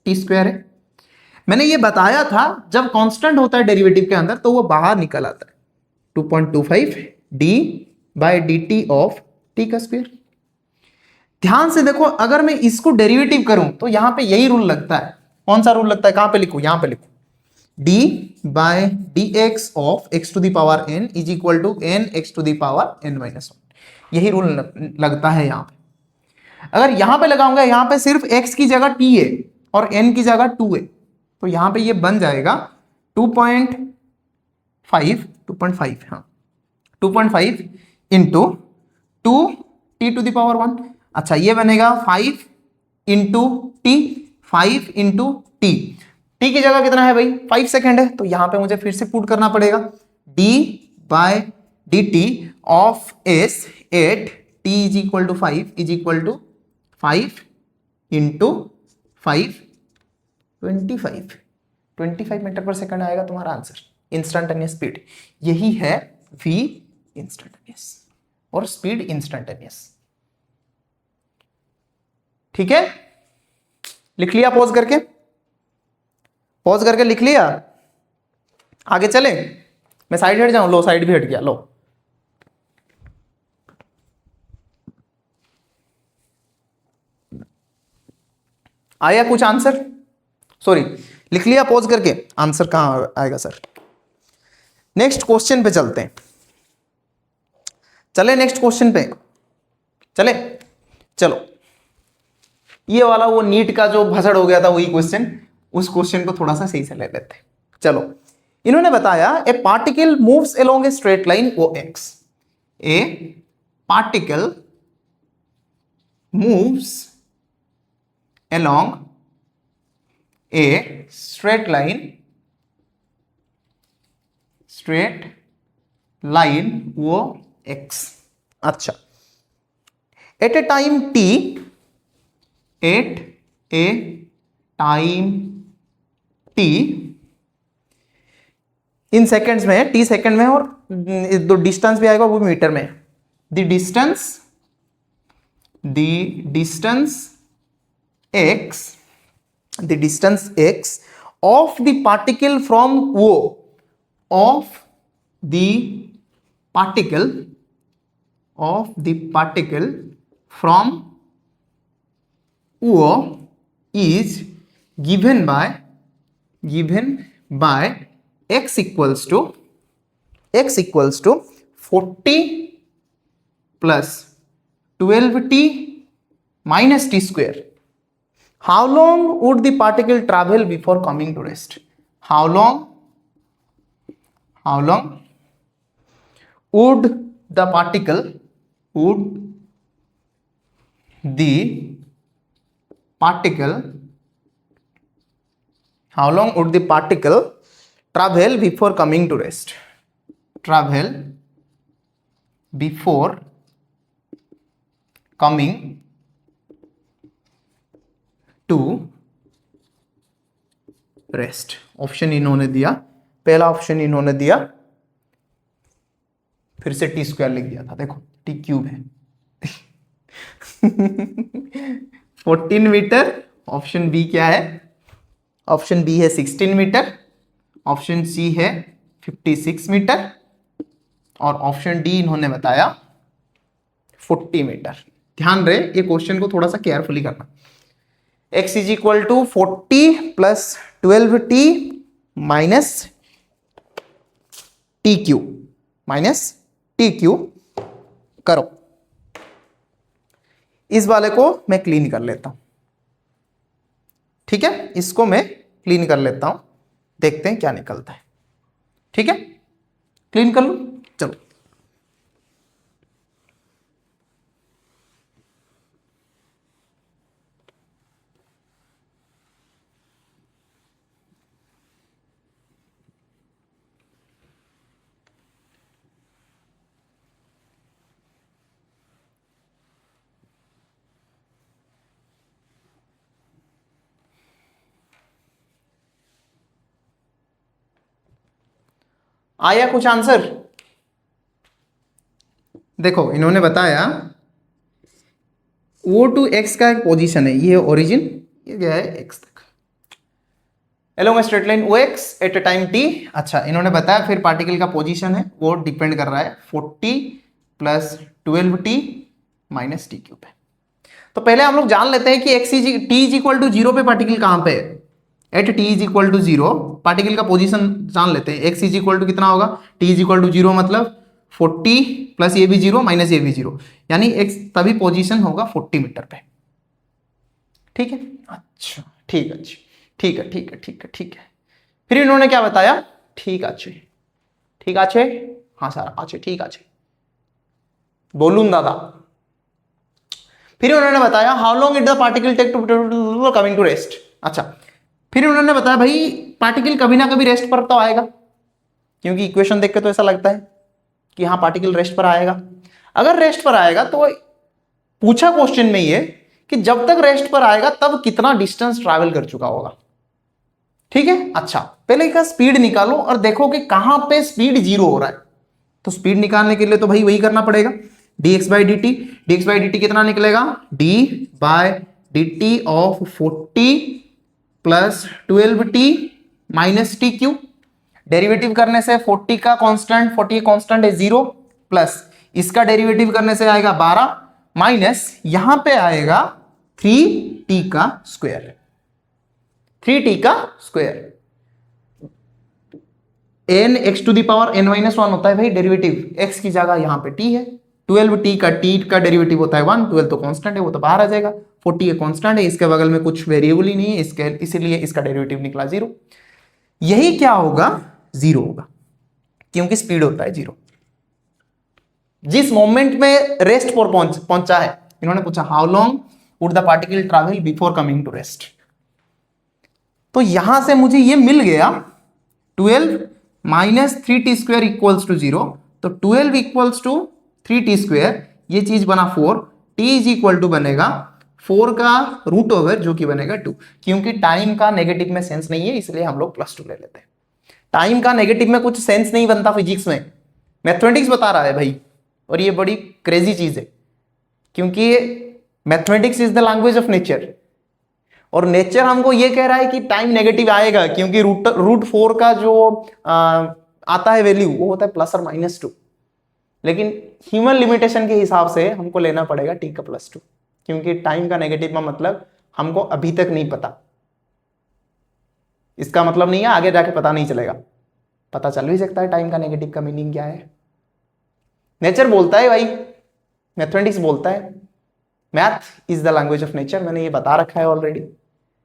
A: टी स्क्वायर है। मैंने ये बताया था जब कांस्टेंट होता है डेरिवेटिव के अंदर तो वो बाहर निकल आता है, 2.25 d by d t of t का स्क्वायर। ध्यान से देखो, अगर मैं इसको डेरिवेटिव करूं तो यहां पे यही रूल लगता है, कौन सा रूल लगता है, कहां पे लिखूं, यहां पे लिखूं, d by d x of x to the power n is equal to n x to the power n minus 1, यही रूल लगता है यहां पे। अगर यहां पे लगाऊंगा, यहां पे सिर्फ x की जगह t है और n की जगह 2 है, तो यहां पे ये बन जाएगा 2.5 हाँ 2.5 into 2t to the power 1। अच्छा, ये बनेगा 5 into T, 5 into T, T की जगह कितना है भाई 5 सेकेंड है, तो यहां पे मुझे फिर से पुट करना पड़ेगा d by dt of s at t is equal to 5 is equal to 5 into 5 25 metre पर सेकंड आएगा तुम्हारा आंसर, इंस्टेंटेनियस स्पीड। यही है v इंस्टेंटेनियस और स्पीड इंस्टेंटेनियस। ठीक है, लिख लिया पॉज करके? पॉज करके लिख लिया? आगे चले? मैं साइड हट जाऊं? लो साइड भी हट गया। लो आया कुछ आंसर? सॉरी, लिख लिया पॉज करके? आंसर कहां आएगा सर? नेक्स्ट क्वेश्चन पे चलते हैं। चले नेक्स्ट क्वेश्चन पे? चले, चलो। ये वाला वो नीट का जो भसड़ हो गया था वही क्वेश्चन, उस क्वेश्चन को थोड़ा सा सही से ले लेते हैं। चलो, इन्होंने बताया a particle moves along a straight line o x. A particle moves along a straight line o x. अच्छा, at a time t, at a time t, in seconds में, टी सेकेंड में, और दो डिस्टेंस भी आएगा वो metre में। The distance x of the particle from o, of the particle from o is given by x equals to 40 plus 12t minus t square. How long would the particle travel before coming to rest? How long would the particle travel before coming to rest? Travel before coming to rest. Option इन्होंने दिया, पहला option इन्होंने दिया, फिर से T square लिख दिया था, देखो टी क्यूब है 14 मीटर। ऑप्शन बी क्या है? ऑप्शन बी है 16 मीटर, ऑप्शन सी है 56 मीटर, और ऑप्शन डी इन्होंने बताया 40 मीटर। ध्यान रहे, ये क्वेश्चन को थोड़ा सा केयरफुली करना। x is equal to 40 plus 12t minus t cube करो। इस वाले को मैं क्लीन कर लेता हूं, ठीक है, इसको मैं क्लीन कर लेता हूं, देखते हैं क्या निकलता है। ठीक है, क्लीन कर लो, चलो। आया कुछ आंसर? देखो इन्होंने बताया O टू x का एक पोजीशन है, ये है ओरिजिन, ये गया है x तक along a straight line OX at a time t। अच्छा, इन्होंने बताया फिर पार्टिकल का पोजीशन है वो डिपेंड कर रहा है 40 plus 12t minus T cube पे। तो पहले हम लोग जान लेते हैं कि t इज इक्वल टू 0 पे पार्टिकल कहां पे है। At t is equal to 0 particle का पोजीशन जान लेते हैं। x इज इक्वल टू कितना होगा? t इज इक्वल टू 0 मतलब 40 प्लस ये भी 0 माइनस ये भी 0, यानी x तभी पोजीशन होगा 40 मीटर पे। ठीक है, अच्छा ठीक है, ठीक है, ठीक है, ठीक है, ठीक है। फिर इन्होंने क्या बताया? ठीक अच्छे, ठीक अच्छे, हाँ सर अच्छे, ठीक अच्छे बोलून दादा। फिर उन्होंने बताया how long it the particle take to coming to rest. अच्छा, फिर उन्होंने बताया भाई पार्टिकल कभी ना कभी रेस्ट पर तो आएगा, क्योंकि इक्वेशन देख के तो ऐसा लगता है कि हाँ पार्टिकल रेस्ट पर आएगा। अगर रेस्ट पर आएगा तो पूछा क्वेश्चन में ये कि जब तक रेस्ट पर आएगा तब कितना डिस्टेंस ट्रैवल कर चुका होगा। ठीक है, अच्छा पहले इसका स्पीड निकालो और देखो कि कहां पे स्पीड जीरो हो रहा है। तो स्पीड निकालने के लिए तो भाई वही करना पड़ेगा, dx by d t. dx by d t कितना निकलेगा, d by d t of 40 plus 12t minus t cube. Derivative करने से 40 का कांस्टेंट, 40 कांस्टेंट है 0, प्लस इसका डेरिवेटिव करने से आएगा 12 माइनस यहां पे आएगा 3t का स्क्वायर, 3t का square. n x to the power n minus 1 होता है भाई डेरिवेटिव, x की जगह यहां पे t है। 12t का डेरिवेटिव होता है 1, 12 तो कांस्टेंट है वो तो बाहर आ जाएगा, 40 एक कांस्टेंट है, इसके बगल में कुछ वेरिएबल ही नहीं है इसके, इसीलिए इसका डेरिवेटिव निकला 0। यही क्या होगा, 0 होगा, क्योंकि स्पीड होता है 0। जिस मोमेंट में रेस्ट पर पहुंचा है, इन्होंने पूछा how long would the particle travel before coming to rest. तो यहां से मुझे ये मिल गया 12 minus 3t square equals to 0। तो 12 इक्वल्स टू 3t स्क्वायर, ये चीज बना 4, t इज इक्वल टू बनेगा 4 का रूट ओवर जो कि बनेगा 2। क्योंकि टाइम का नेगेटिव में सेंस नहीं है इसलिए हम लोग +2 ले लेते हैं। टाइम का नेगेटिव में कुछ सेंस नहीं बनता फिजिक्स में, मैथमेटिक्स बता रहा है भाई, और ये बड़ी क्रेजी चीज है क्योंकि mathematics is the language of nature, और नेचर हमको ये कह रहा है कि टाइम नेगेटिव आएगा क्योंकि रूट 4 का जो आता है वैल्यू वो होता है प्लस और -2, लेकिन ह्यूमन लिमिटेशन के हिसाब से हमको लेना पड़ेगा t का +2, क्योंकि टाइम का नेगेटिव का मतलब हमको अभी तक नहीं पता। इसका मतलब नहीं है आगे जाके पता नहीं चलेगा, पता चल भी सकता है टाइम का नेगेटिव का मीनिंग क्या है। नेचर बोलता है भाई, मैथमेटिक्स बोलता है, math is the language of nature, मैंने ये बता रखा है ऑलरेडी।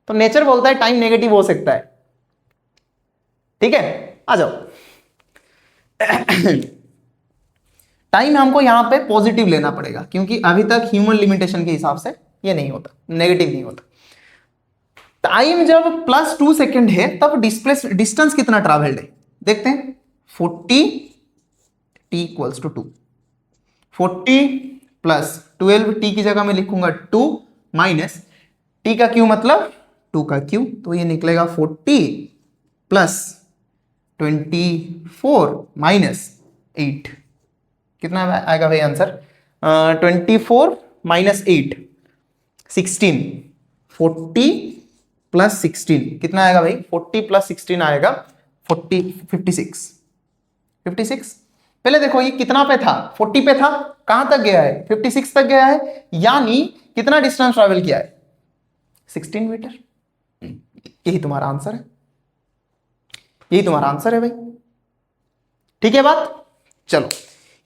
A: तो नेचर बोलता है टाइम नेगेटिव हो सकता है। ठीक है, आ जाओ। टाइम हमको यहां पे पॉजिटिव लेना पड़ेगा क्योंकि अभी तक ह्यूमन लिमिटेशन के हिसाब से ये नहीं होता, नेगेटिव नहीं होता। टाइम जब +2 सेकेंड है तब डिस्टेंस कितना ट्रैवल्ड है देखते हैं। 40 t equals to 2, 40 plus 12 t की जगह में लिखूंगा 2 माइनस t का क्यू मतलब 2 का क्यू, तो ये निकलेगा 40 प्लस 24 माइनस 8। कितना आएगा भाई आंसर, 24 माइनस 8 16, 40 प्लस 16 कितना आएगा भाई, 40 प्लस 16 आएगा 56। पहले देखो ये कितना पे था, 40 पे था, कहां तक गया है 56 तक गया है, यानी कितना डिस्टेंस ट्रैवल किया है 16 मीटर। यही तुम्हारा आंसर है, यही तुम्हारा आंसर है भाई। ठीक है बात, चलो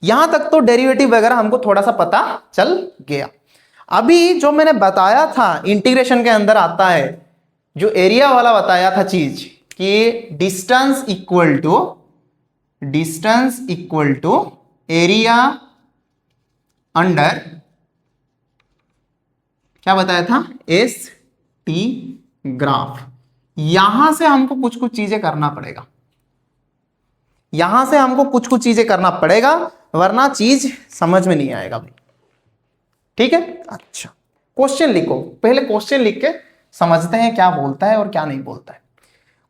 A: यहां तक तो डेरिवेटिव वगैरह हमको थोड़ा सा पता चल गया। अभी जो मैंने बताया था इंटीग्रेशन के अंदर आता है, जो एरिया वाला बताया था चीज कि distance equal to area under, क्या बताया था, एस टी ग्राफ। यहां से हमको कुछ कुछ चीजें करना पड़ेगा, यहां से हमको कुछ कुछ चीजें करना पड़ेगा, वरना चीज समझ में नहीं आएगा भाई। ठीक है, अच्छा क्वेश्चन लिखो, पहले क्वेश्चन लिख के समझते हैं क्या बोलता है और क्या नहीं बोलता है।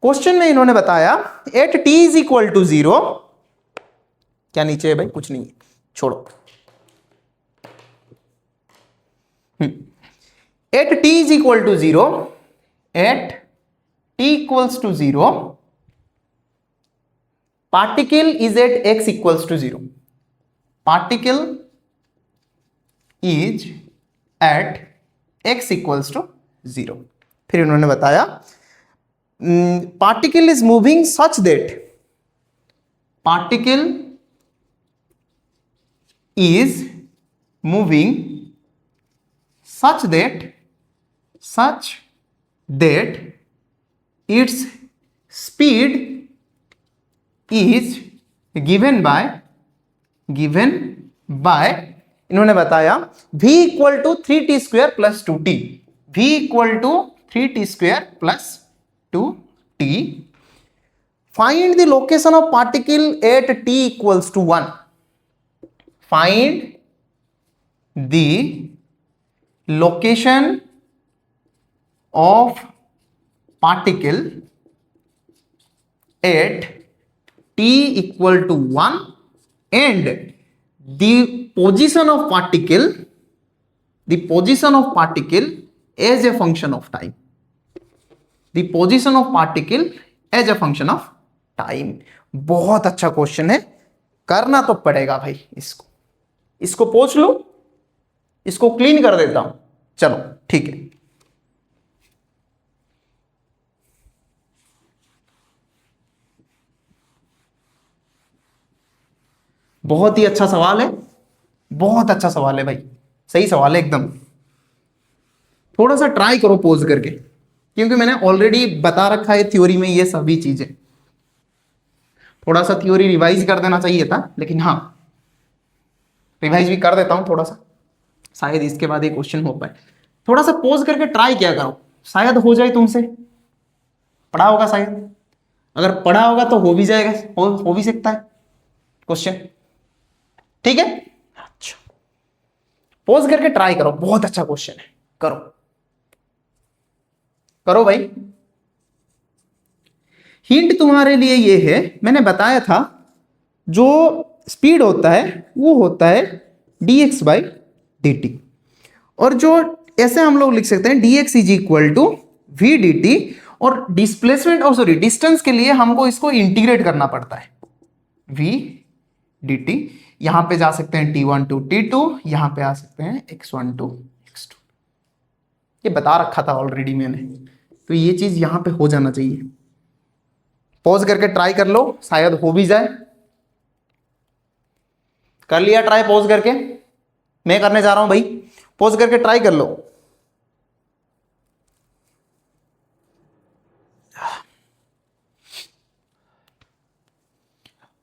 A: क्वेश्चन में इन्होंने बताया at t is equal to 0, क्या नीचे है भाई, कुछ नहीं है, छोड़ो। At t is equal to 0, at t equals to 0, particle is at x equals to 0, particle is at x equals to 0। फिर इन्होंने बताया particle is moving such that, particle is moving such that its speed is given by इन्होंने बताया v equal to 3t square plus 2t, v equal to 3t square plus 2t। Find the location of particle at t equals to 1, find the location of particle at t equal to 1 and the position of particle as a function of time. The position of particle as a function of time. बहुत अच्छा question है, करना तो पड़ेगा भाई। इसको पूछ लो, इसको क्लीन कर देता हूं। चलो ठीक है, बहुत ही अच्छा सवाल है, बहुत अच्छा सवाल है भाई, सही सवाल है एकदम। थोड़ा सा ट्राई करो पोज करके, क्योंकि मैंने ऑलरेडी बता रखा है थ्योरी में ये सभी चीजें। थोड़ा सा थ्योरी रिवाइज कर देना चाहिए था, लेकिन हाँ रिवाइज भी कर देता हूं थोड़ा सा, शायद इसके बाद ये क्वेश्चन हो पाए। थोड़ा सा पोज करके ट्राई किया करो, शायद हो जाए तुमसे। पढ़ा होगा शायद, अगर पढ़ा होगा तो हो भी जाएगा, हो भी सकता है क्वेश्चन। ठीक है, अच्छा पोज करके ट्राई करो, बहुत अच्छा क्वेश्चन है, करो करो भाई। हिंट तुम्हारे लिए ये है, मैंने बताया था जो स्पीड होता है वो होता है dx बाई dt, और जो ऐसे हम लोग लिख सकते हैं dx is equal to v dt, और डिस्प्लेसमेंट और सॉरी डिस्टेंस के लिए हमको इसको इंटीग्रेट करना पड़ता है v dt। यहां पे जा सकते हैं t1 टू t2, यहां पे आ सकते हैं x1 टू x2। ये बता रखा था ऑलरेडी मैंने, तो ये चीज यहां पे हो जाना चाहिए। पॉज करके ट्राई कर लो, शायद हो भी जाए। कर लिया ट्राई पॉज करके? मैं करने जा रहा हूं भाई, पॉज करके ट्राई कर लो।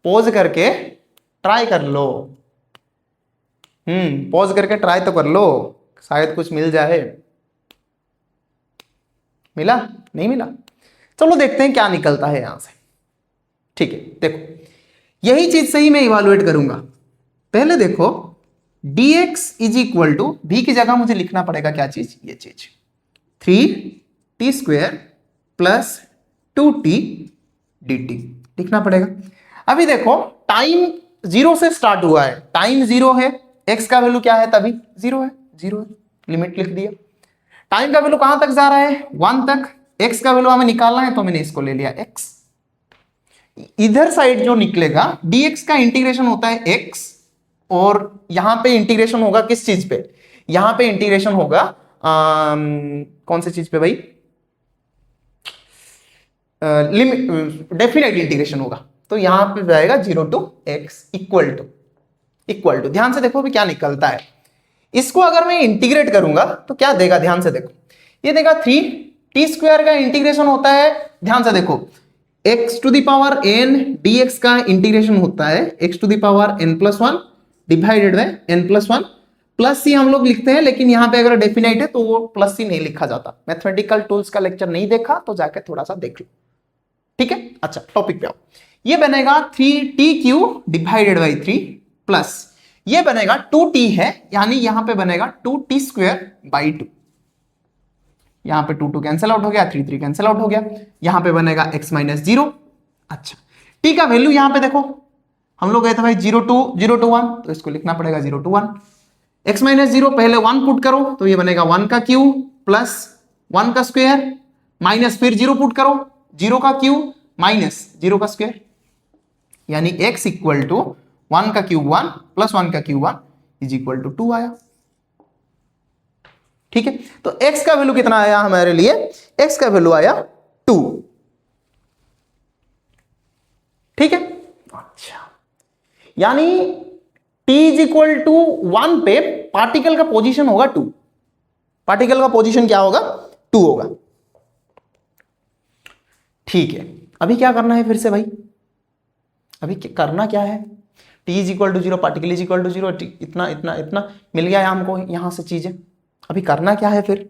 A: पॉज करके ट्राई कर लो, पॉज करके ट्राई तो कर लो, शायद कुछ मिल जाए। मिला? नहीं मिला? चलो देखते हैं क्या निकलता है यहां से। ठीक है, देखो यही चीज सही मैं इवालुएट करूंगा। पहले देखो dx is equal to v की जगह मुझे लिखना पड़ेगा क्या चीज, ये चीज 3t square plus 2t dt लिखना पड़ेगा। अभी देखो टाइम 0 से स्टार्ट हुआ है, टाइम 0 है, x का वैल्यू क्या है तभी 0 है, 0 है, लिमिट लिख दिया। टाइम का वैल्यू कहां तक जा रहा है 1 तक, x का वैल्यू हमें निकालना है तो मैंने इसको ले लिया x। इधर साइड जो निकलेगा dx का इंटीग्रेशन होता है x, और यहां पे इंटीग्रेशन होगा किस चीज पे, यहां पे इंटीग्रेशन होगा कौन सी चीज पे भाई, लिमिट डेफिनेट इंटीग्रेशन होगा, तो यहां पे जाएगा 0 टू x इक्वल टू ध्यान से देखो अभी क्या निकलता है। इसको अगर मैं इंटीग्रेट करूंगा तो क्या देगा, ध्यान से देखो, ये देगा 3t स्क्वायर का इंटीग्रेशन होता है, ध्यान से देखो x to the power n dx का इंटीग्रेशन होता है x to the power n plus 1 divided by n plus 1, plus C हम लोग लिखते हैं, लेकिन यहां पे अगर डेफिनेट है तो वो प्लस सी नहीं लिखा जाता। मैथमेटिकल टूल्स का लेक्चर नहीं देखा तो जाके थोड़ा सा देख लो, ठीक है। अच्छा टॉपिक पे आओ, ये बनेगा 3t³ डिवाइडेड बाई 3 प्लस ये बनेगा 2t है, यानी यहां पे बनेगा 2t स्क्वायर बाई 2। यहां पे 2 2 कैंसिल आउट हो गया, 3 3 कैंसिल आउट हो गया, यहां पे बनेगा x माइनस 0। अच्छा t का वैल्यू यहां पे देखो हम लोग गए थे भाई 0 टू 1, तो इसको लिखना पड़ेगा 0 टू 1। x माइनस 0 पहले 1 पुट करो तो ये बनेगा 1 का क्यूब प्लस 1 का स्क्वायर, माइनस फिर 0 पुट करो, 0 का क्यूब माइनस 0 का स्क्वायर, यानी x इक्वल टू 1 का क्यूब 1 प्लस 1 का क्यूब 1 इज इक्वल टू 2 आया। ठीक है, तो x का वैल्यू कितना आया हमारे लिए, x का वैल्यू आया 2। ठीक है, अच्छा यानी t इज इक्वल टू 1 पे पार्टिकल का पोजीशन होगा 2, पार्टिकल का पोजीशन क्या होगा 2 होगा। ठीक है, अभी क्या करना है फिर से भाई, अभी करना क्या है, t is equal to 0 particle is equal to 0, इतना इतना इतना मिल गया हमको यहां से चीजें। अभी करना क्या है फिर,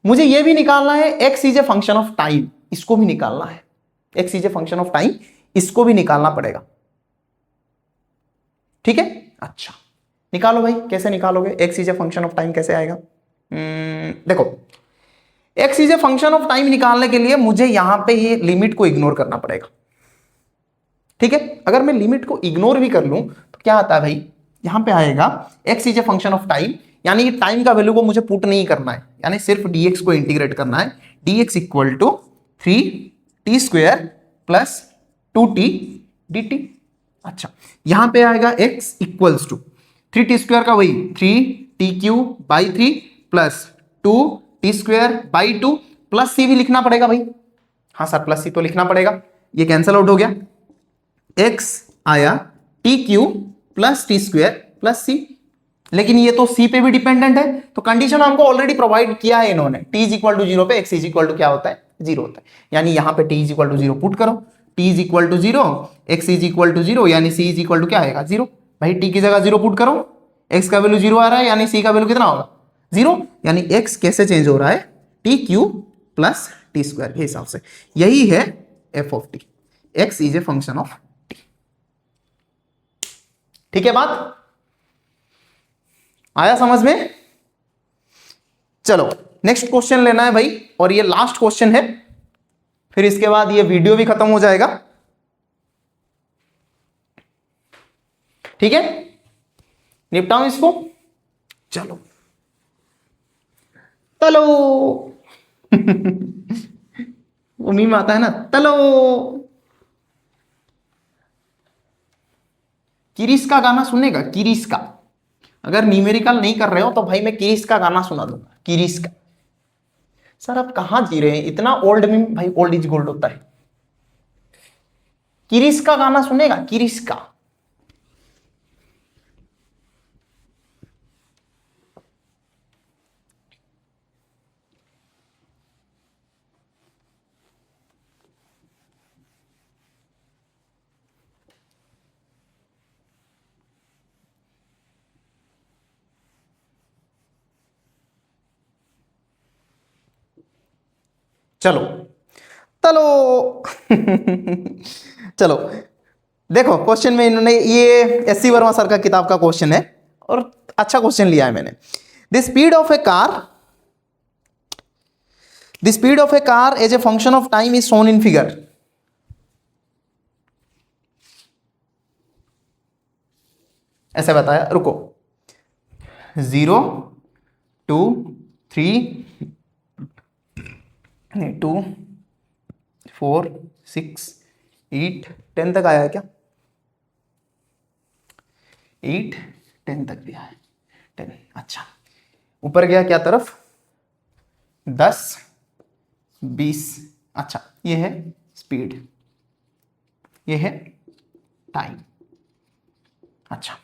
A: मुझे ये भी निकालना है x is a function of time, इसको भी निकालना है, x is a function of time, इसको भी निकालना पड़ेगा। ठीक है, अच्छा निकालो भाई, कैसे निकालोगे? X is a function of time कैसे आएगा? देखो, x is a function of time निकालने के लिए मुझे यहां पे ये लिमिट को इग्नोर करना पड़ेगा, ठीक है? अगर मैं लिमिट को इग्नोर भी कर लूं तो क्या आता है भाई, यहां पे आएगा x is a function of time, यानी कि टाइम का वैल्यू को मुझे पुट नहीं करना है, यानी सिर्फ dx को इंटीग्रेट करना है। dx equal to 3t square plus 2t dt। अच्छा, यहां पे आएगा x equals to 3t square का वही 3t³ plus 2t square by 2 plus c भी लिखना पड़ेगा भाई। हाँ सर, प्लस c तो लिखना पड़ेगा, ये कैंसल आउट हो गया। x आया t³ plus T square plus c, लेकिन ये तो c पे भी डिपेंडेंट है, तो कंडीशन हमको ऑलरेडी प्रोवाइड किया है इन्होंने, t इज इक्वल टू 0 पे x इज इक्वल टू क्या होता है, 0 होता है। यानी यहां पे t is equal to 0 put करो, t is equal to 0, x is equal to 0, यानी c इज इक्वल टू क्या आएगा, 0। भाई t की जगह 0 पुट करो, x का वैल्यू 0 आ रहा है, यानी c का वैल्यू कितना होगा, 0। यानी x कैसे चेंज हो रहा है, t³ प्लस टी स्क्वायर के हिसाब से। यही है f of t, x is a function of t। ठीक है बात, आया समझ में? चलो नेक्स्ट क्वेश्चन लेना है भाई, और ये लास्ट क्वेश्चन है, फिर इसके बाद ये वीडियो भी खत्म हो जाएगा, ठीक है? निपटाऊं इसको, चलो तलो वो मीम आता है ना, तलो। किरिस का गाना सुनेगा, किरिस का, अगर न्यूमेरिकल नहीं कर रहे हो तो भाई मैं किरिस का गाना सुना दूंगा, किरिस का। सर आप कहां जी रहे हैं, इतना ओल्ड में भाई, ओल्ड इज गोल्ड होता है। किरिस का गाना सुनेगा, किरिस का। चलो चलो चलो देखो, क्वेश्चन में इन्होंने ये एससी वर्मा सर का किताब का क्वेश्चन है, और अच्छा क्वेश्चन लिया है मैंने। The speed of a car as a function of time is shown in figure. ऐसे बताया, रुको, 0 2 3 2 4 6 8 10 तक आया है क्या? 8 10 तक भी आया, 10। अच्छा, ऊपर गया क्या तरफ, 10 20। अच्छा, ये है स्पीड, ये है टाइम। अच्छा,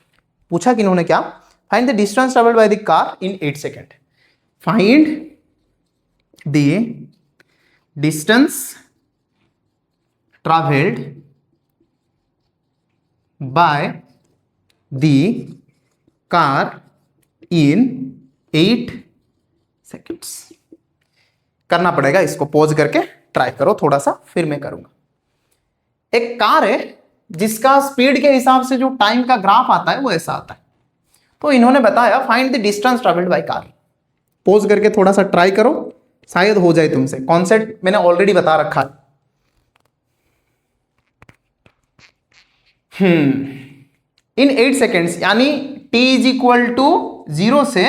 A: पूछा कि इन्होंने क्या, find the distance travelled by the car in 8 second. Find the distance traveled by the car in 8 seconds। करना पड़ेगा इसको, पॉज करके ट्राई करो थोड़ा सा, फिर मैं करूंगा। एक कार है जिसका स्पीड के हिसाब से जो टाइम का ग्राफ आता है वो ऐसा आता है, तो इन्होंने बताया find the distance travelled by car. Pause करके थोड़ा सा ट्राई करो, शायद हो जाए तुमसे। कॉन्सेप्ट मैंने ऑलरेडी बता रखा है। इन 8 सेकेंड्स, यानी t इज इक्वल टू 0 से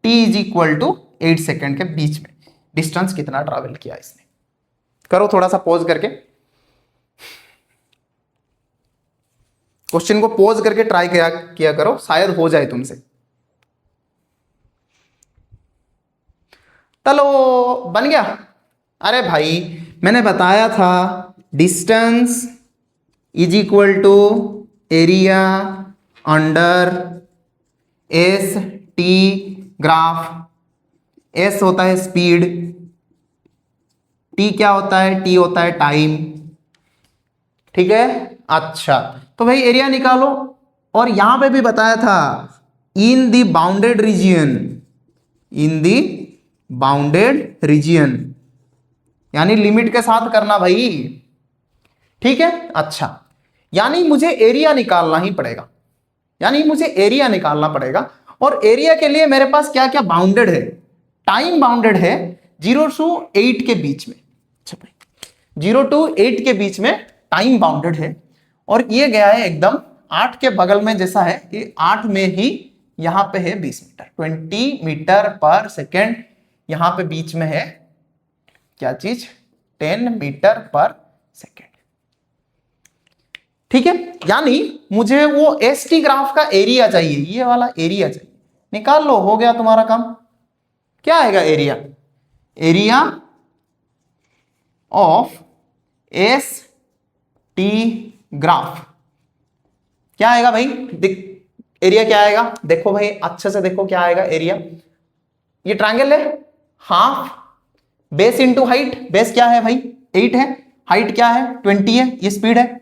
A: t is equal to 8 second के बीच में डिस्टेंस कितना ट्रैवल किया इसने। करो थोड़ा सा पॉज करके, क्वेश्चन को पॉज करके ट्राई किया करो, शायद हो जाए तुमसे। चलो बन गया। अरे भाई मैंने बताया था distance is equal to area under S T graph. S होता है स्पीड, टी क्या होता है, टी होता है टाइम, ठीक है। अच्छा, तो भाई एरिया निकालो, और यहां पे भी बताया था in the bounded region, in the bounded region, यानी लिमिट के साथ करना भाई, ठीक है। अच्छा, यानी मुझे एरिया निकालना ही पड़ेगा, यानी मुझे एरिया निकालना पड़ेगा, और एरिया के लिए मेरे पास क्या क्या बाउंडेड है, टाइम बाउंडेड है 0 to 8 के बीच में। अच्छा भाई 0 to 8 के बीच में टाइम बाउंडेड है, और ये गया है एकदम 8 के बगल में जैसा है, ये 8 में ही यहां पे है 20 मीटर, 20 मीटर पर सेकेंड, यहां पे बीच में है क्या चीज, 10 मीटर पर सेकेंड। ठीक है, यानी मुझे वो एसटी ग्राफ का एरिया चाहिए, ये वाला एरिया चाहिए, निकाल लो, हो गया तुम्हारा काम। क्या आएगा area, area of S T graph क्या आएगा भाई, एरिया क्या आएगा, देखो भाई अच्छे से देखो क्या आएगा एरिया, ये ट्रायंगल है, half base into height, base क्या है भाई 8 है, हाइट क्या है 20 है, ये स्पीड है,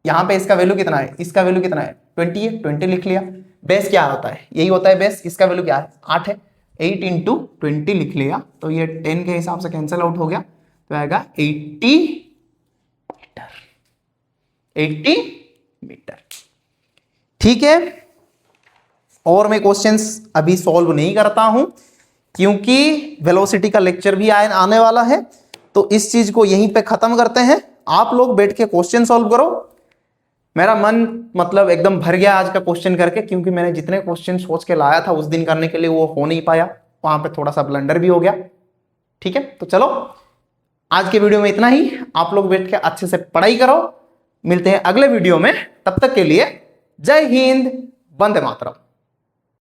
A: यहां पे इसका वैल्यू कितना है, इसका वैल्यू कितना है 20 है, 20 लिख लिया। बेस क्या होता है, यही होता है बेस, इसका वैल्यू क्या है 8 है, 8 इंटू 20 लिख लिया, तो ये 10 के हिसाब से कैंसिल आउट हो गया, तो आएगा 80 मीटर, 80 मीटर। ठीक है, और मैं क्वेश्चंस अभी सॉल्व नहीं करता हूं क्योंकि वेलोसिटी का लेक्चर भी आने वाला है, तो इस चीज को यहीं पे खत्म करते हैं। आप लोग बैठ के क्वेश्चन सॉल्व करो, मेरा मन मतलब एकदम भर गया आज का क्वेश्चन करके, क्योंकि मैंने जितने क्वेश्चन सोच के लाया था उस दिन करने के लिए वो हो नहीं पाया, वहां पे थोड़ा सा ब्लंडर भी हो गया। ठीक है, तो चलो आज के वीडियो में इतना ही, आप लोग बैठ के अच्छे से पढ़ाई करो, मिलते हैं अगले वीडियो में, तब तक के लिए जय हिंद, वंदे मातरम।